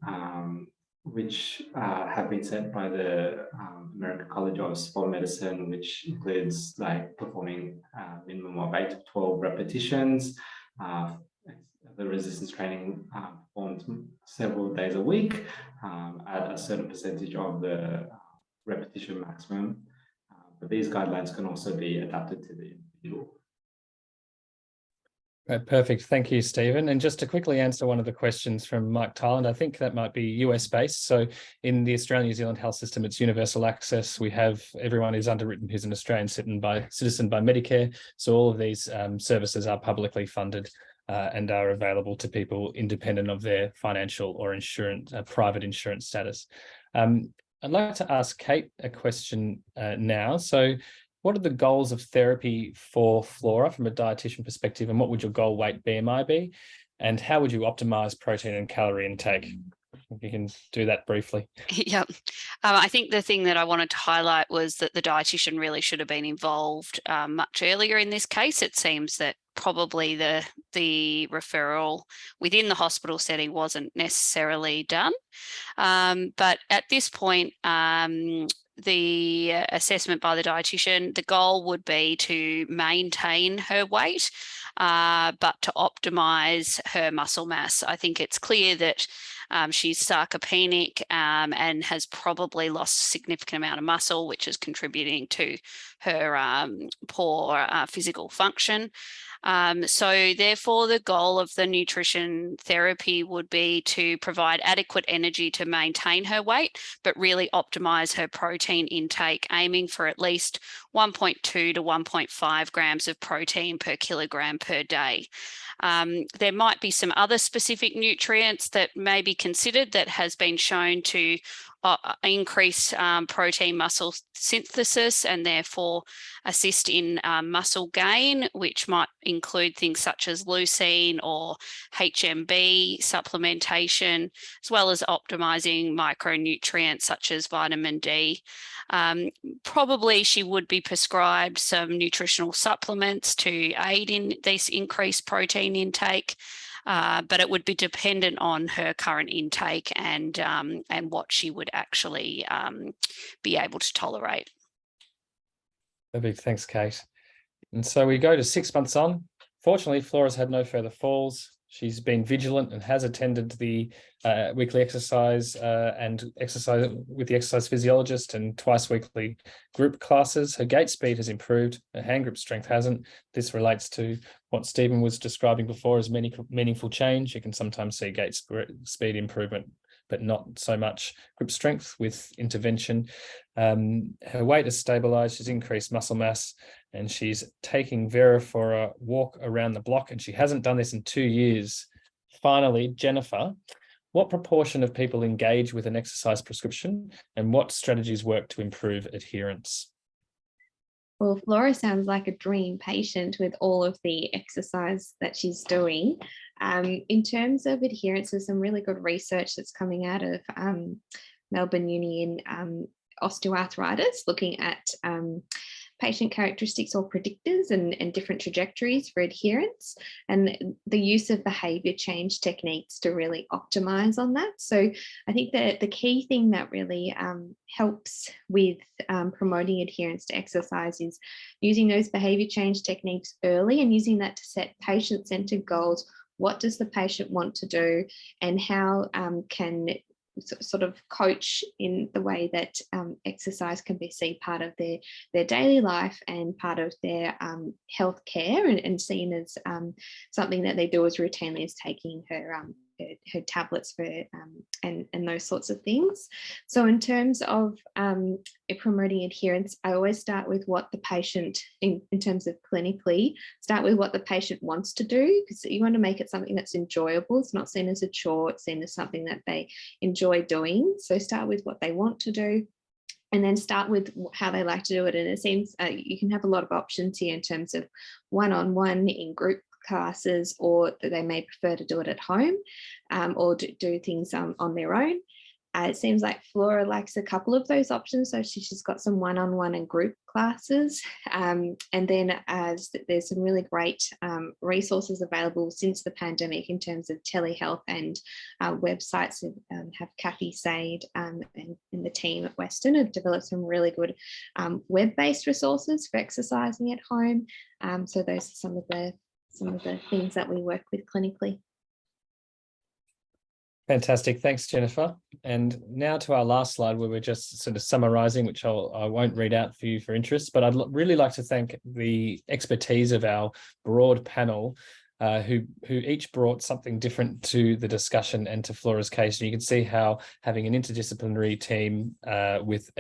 S11: which have been set by the American College of Sport Medicine, which includes like performing a minimum of 8 to 12 repetitions. The resistance training performed several days a week at a certain percentage of the repetition maximum But these guidelines can also be adapted to the individual.
S2: Right, perfect. Thank you, Stephen. And just to quickly answer one of the questions from Mike Tyland, I think that might be US based. So in the Australian New Zealand health system, it's universal access. We have everyone who's underwritten who's an Australian citizen by Medicare. So all of these services are publicly funded and are available to people independent of their financial or insurance, private insurance status. I'd like to ask Kate a question now. So what are the goals of therapy for Flora from a dietitian perspective, and what would your goal weight BMI be? And how would you optimize protein and calorie intake? If you can do that briefly.
S7: Yep. I think the thing that I wanted to highlight was that the dietitian really should have been involved much earlier in this case. It seems that probably the referral within the hospital setting wasn't necessarily done. But at this point, the assessment by the dietitian, the goal would be to maintain her weight, but to optimize her muscle mass. I think it's clear that she's sarcopenic and has probably lost a significant amount of muscle, which is contributing to her poor physical function. So therefore, the goal of the nutrition therapy would be to provide adequate energy to maintain her weight, but really optimize her protein intake, aiming for at least 1.2 to 1.5 grams of protein per kilogram per day. There might be some other specific nutrients that may be considered that has been shown to increase protein muscle synthesis and therefore assist in muscle gain, which might include things such as leucine or HMB supplementation, as well as optimizing micronutrients such as vitamin D. Probably she would be prescribed some nutritional supplements to aid in this increased protein intake. But it would be dependent on her current intake and what she would actually be able to tolerate.
S2: Perfect. Thanks, Kate. And so we go to 6 months on. Fortunately, Flora's had no further falls. She's been vigilant and has attended the weekly exercise and exercise with the exercise physiologist and twice weekly group classes. Her gait speed has improved. Her hand grip strength hasn't. This relates to what Stephen was describing before as meaningful change. You can sometimes see gait speed improvement, but not so much grip strength with intervention. Her weight has stabilized. She's increased muscle mass, and she's taking Vera for a walk around the block, and she hasn't done this in 2 years. Finally, Jennifer, what proportion of people engage with an exercise prescription, and what strategies work to improve adherence?
S3: Well, Flora sounds like a dream patient with all of the exercise that she's doing. In terms of adherence, there's some really good research that's coming out of Melbourne Uni in osteoarthritis, looking at patient characteristics or predictors and different trajectories for adherence, and the use of behavior change techniques to really optimize on that. So I think that the key thing that really helps with promoting adherence to exercise is using those behavior change techniques early and using that to set patient-centered goals. What does the patient want to do, and how can sort of coach in the way that exercise can be seen part of their daily life and part of their health care, and seen as something that they do as routinely as taking her tablets for and those sorts of things. So in terms of promoting adherence, I always start with what the patient, in terms of clinically, start with what the patient wants to do, because you want to make it something that's enjoyable. It's not seen as a chore, it's seen as something that they enjoy doing. So start with what they want to do, and then start with how they like to do it. And it seems you can have a lot of options here in terms of one-on-one, in group classes, or that they may prefer to do it at home, or do things on their own. It seems like Flora likes a couple of those options, so she's got some one-on-one and group classes, and then there's some really great resources available since the pandemic in terms of telehealth, and websites have Kathy Sade and the team at Western have developed some really good web-based resources for exercising at home. So those are some of the things that we work with clinically.
S2: Fantastic. Thanks, Jennifer. And now to our last slide, where we're just sort of summarizing, which I won't read out for you for interest, but I'd really like to thank the expertise of our broad panel, who each brought something different to the discussion and to Flora's case. And you can see how having an interdisciplinary team with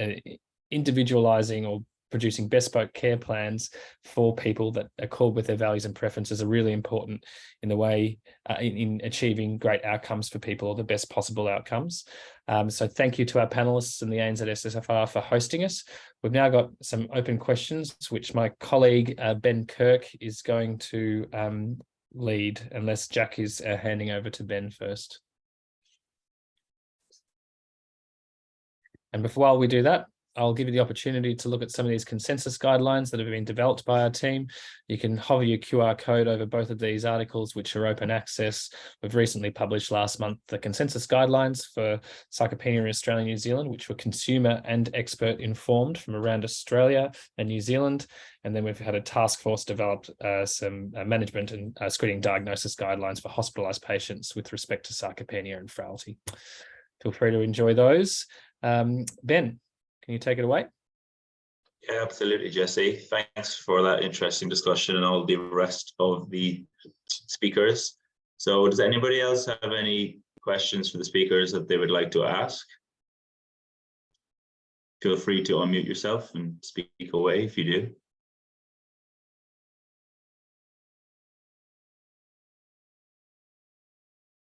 S2: individualizing or producing bespoke care plans for people that accord with their values and preferences are really important in the way in achieving great outcomes for people, or the best possible outcomes. So thank you to our panelists and the ANZ SSFR for hosting us. We've now got some open questions, which my colleague Ben Kirk is going to lead, unless Jack is handing over to Ben first. And while we do that, I'll give you the opportunity to look at some of these consensus guidelines that have been developed by our team. You can hover your QR code over both of these articles, which are open access. We've recently published last month the consensus guidelines for sarcopenia in Australia and New Zealand, which were consumer and expert informed from around Australia and New Zealand. And then we've had a task force develop some management and screening diagnosis guidelines for hospitalised patients with respect to sarcopenia and frailty. Feel free to enjoy those. Ben, can you take it away?
S12: Yeah, absolutely, Jesse. Thanks for that interesting discussion and all the rest of the speakers. So does anybody else have any questions for the speakers that they would like to ask? Feel free to unmute yourself and speak away if you do.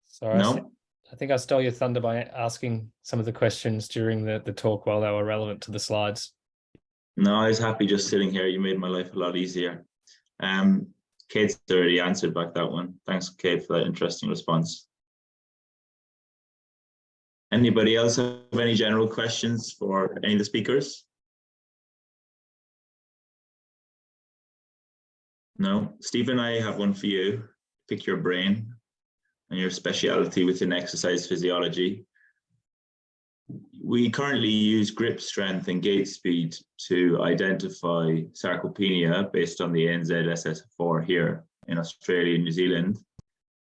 S2: Sorry,
S12: No?
S2: I think I stole your thunder by asking some of the questions during the talk while they were relevant to the slides.
S12: No, I was happy just sitting here. You made my life a lot easier. Kate's already answered back that one. Thanks, Kate, for that interesting response. Anybody else have any general questions for any of the speakers? No? Stephen, I have one for you. Pick your brain and your speciality within exercise physiology. We currently use grip strength and gait speed to identify sarcopenia based on the ANZ SSFR here in Australia and New Zealand.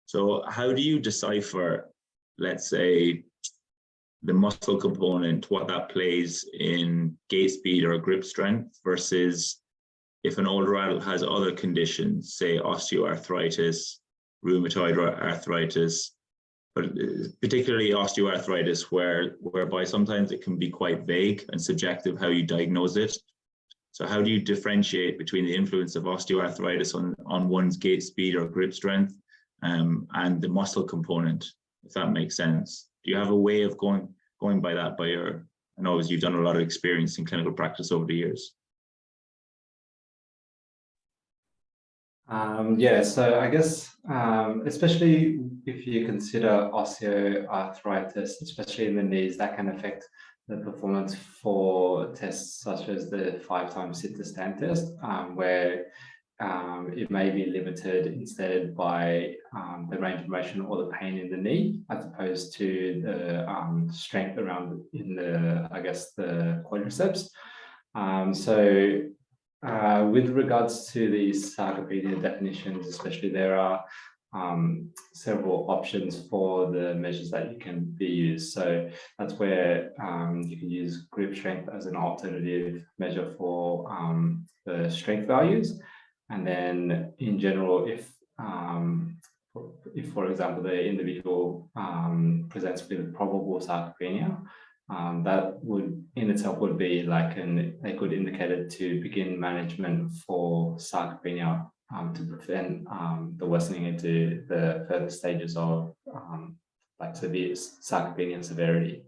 S12: So how do you decipher, let's say, the muscle component, what that plays in gait speed or grip strength versus if an older adult has other conditions, say osteoarthritis, rheumatoid arthritis, but particularly osteoarthritis, whereby sometimes it can be quite vague and subjective how you diagnose it. So how do you differentiate between the influence of osteoarthritis on one's gait speed or grip strength and the muscle component, if that makes sense? Do you have a way of going by that by your, I know you've done a lot of experience in clinical practice over the years.
S11: Yeah, so I guess, especially if you consider osteoarthritis, especially in the knees, that can affect the performance for tests such as the 5x sit-to-stand test, where it may be limited instead by the range of motion or the pain in the knee, as opposed to the strength around in the, I guess, the quadriceps. With regards to the sarcopenia definitions, especially, there are several options for the measures that you can be used. So that's where you can use grip strength as an alternative measure for the strength values. And then in general, if for example, the individual presents with probable sarcopenia, that would in itself would be like a good indicator to begin management for sarcopenia to prevent the worsening into the further stages of like severe sarcopenia severity.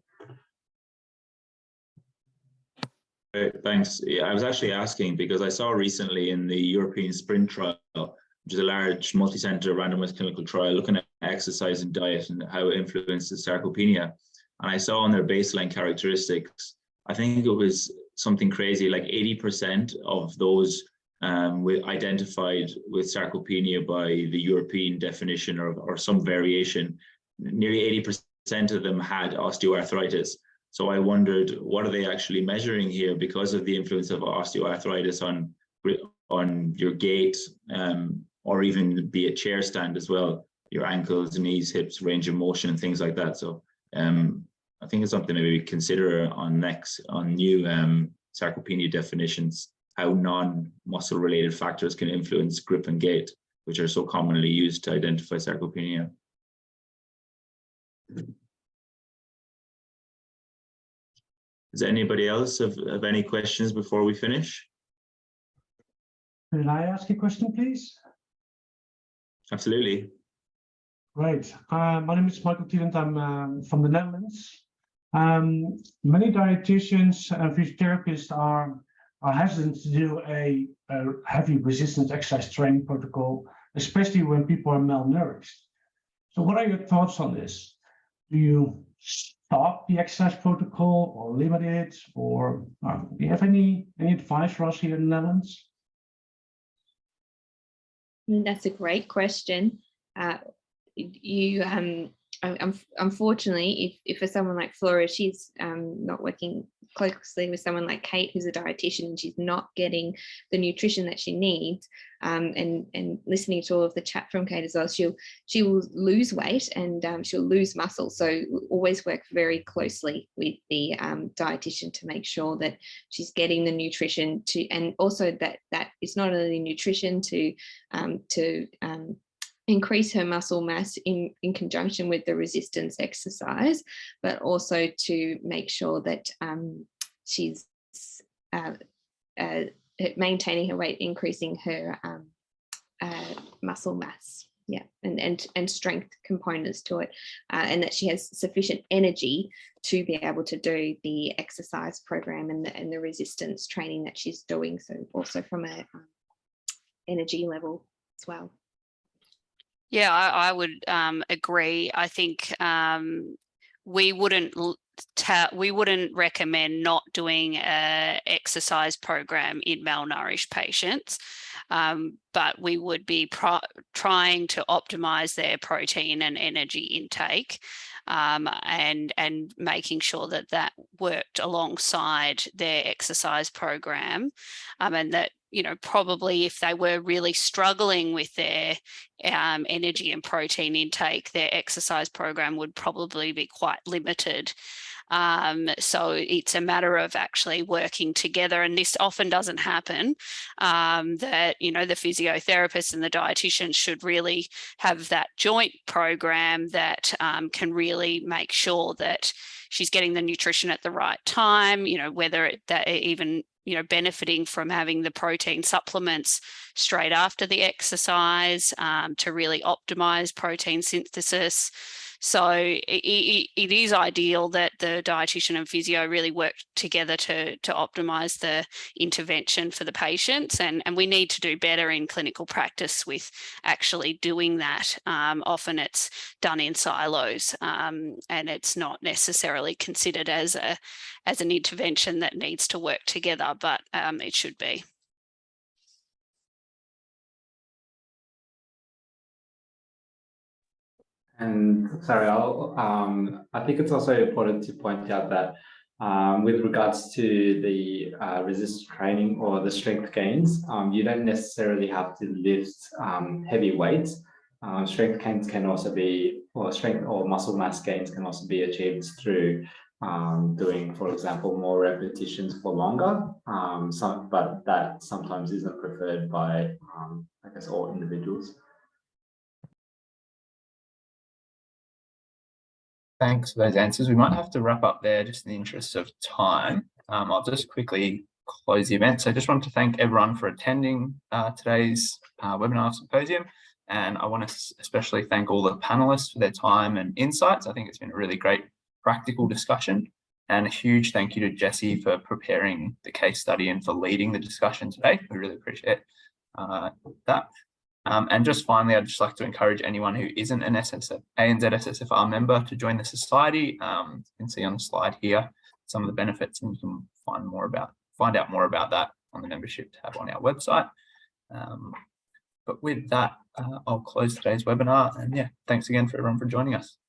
S12: Great, thanks. Yeah, I was actually asking because I saw recently in the European Sprint trial, which is a large multi-center randomized clinical trial looking at exercise and diet and how it influences sarcopenia. And I saw on their baseline characteristics, I think it was something crazy, like 80% of those identified with sarcopenia by the European definition or some variation, nearly 80% of them had osteoarthritis. So I wondered, what are they actually measuring here because of the influence of osteoarthritis on your gait, or even be a chair stand as well? your ankles, knees, hips, range of motion, and things like that. So I think it's something maybe we consider on new sarcopenia definitions, how non-muscle related factors can influence grip and gait, which are so commonly used to identify sarcopenia. Does anybody else have any questions before we finish?
S13: Can I ask a question, please?
S12: Absolutely.
S13: Right. My name is Michael Tieland. I'm from the Netherlands. Many dietitians and physiotherapists are hesitant to do a heavy resistance exercise training protocol, especially when people are malnourished. So what are your thoughts on this? Do you stop the exercise protocol or limit it, or do you have any advice for us here in the Netherlands?
S3: That's a great question. Unfortunately, if for someone like Flora, she's not working closely with someone like Kate, who's a dietitian, and she's not getting the nutrition that she needs, and listening to all of the chat from Kate as well, she will lose weight and she'll lose muscle. So always work very closely with the dietitian to make sure that she's getting the nutrition and also that it's not only nutrition to increase her muscle mass in conjunction with the resistance exercise, but also to make sure that she's maintaining her weight, increasing her muscle mass, yeah, and strength components to it, and that she has sufficient energy to be able to do the exercise program and the resistance training that she's doing. So also from a energy level as well.
S7: Yeah, I would agree. I think we wouldn't recommend not doing an exercise program in malnourished patients, but we would be trying to optimize their protein and energy intake, and making sure that worked alongside their exercise program, and that, you know, probably if they were really struggling with their energy and protein intake, their exercise program would probably be quite limited. So it's a matter of actually working together, and this often doesn't happen, that, you know, the physiotherapist and the dietitian should really have that joint program that can really make sure that she's getting the nutrition at the right time, you know, whether that even, you know, benefiting from having the protein supplements straight after the exercise to really optimize protein synthesis. So it is ideal that the dietitian and physio really work together to optimize the intervention for the patients, and we need to do better in clinical practice with actually doing that. Often it's done in silos, and it's not necessarily considered as an intervention that needs to work together, but it should be.
S11: And sorry, I think it's also important to point out that with regards to the resistance training or the strength gains, you don't necessarily have to lift heavy weights. Strength gains can also be, or strength or muscle mass gains can also be achieved through doing, for example, more repetitions for longer. But that sometimes isn't preferred by, I guess, all individuals.
S1: Thanks for those answers. We might have to wrap up there just in the interest of time. I'll just quickly close the event. So I just want to thank everyone for attending today's webinar symposium. And I want to especially thank all the panelists for their time and insights. I think it's been a really great practical discussion. And a huge thank you to Jessie for preparing the case study and for leading the discussion today. We really appreciate that. And just finally, I'd just like to encourage anyone who isn't an ANZ SSFR member to join the society. You can see on the slide here some of the benefits, and you can find out more about that on the membership tab on our website. But with that, I'll close today's webinar, and yeah, thanks again for everyone for joining us.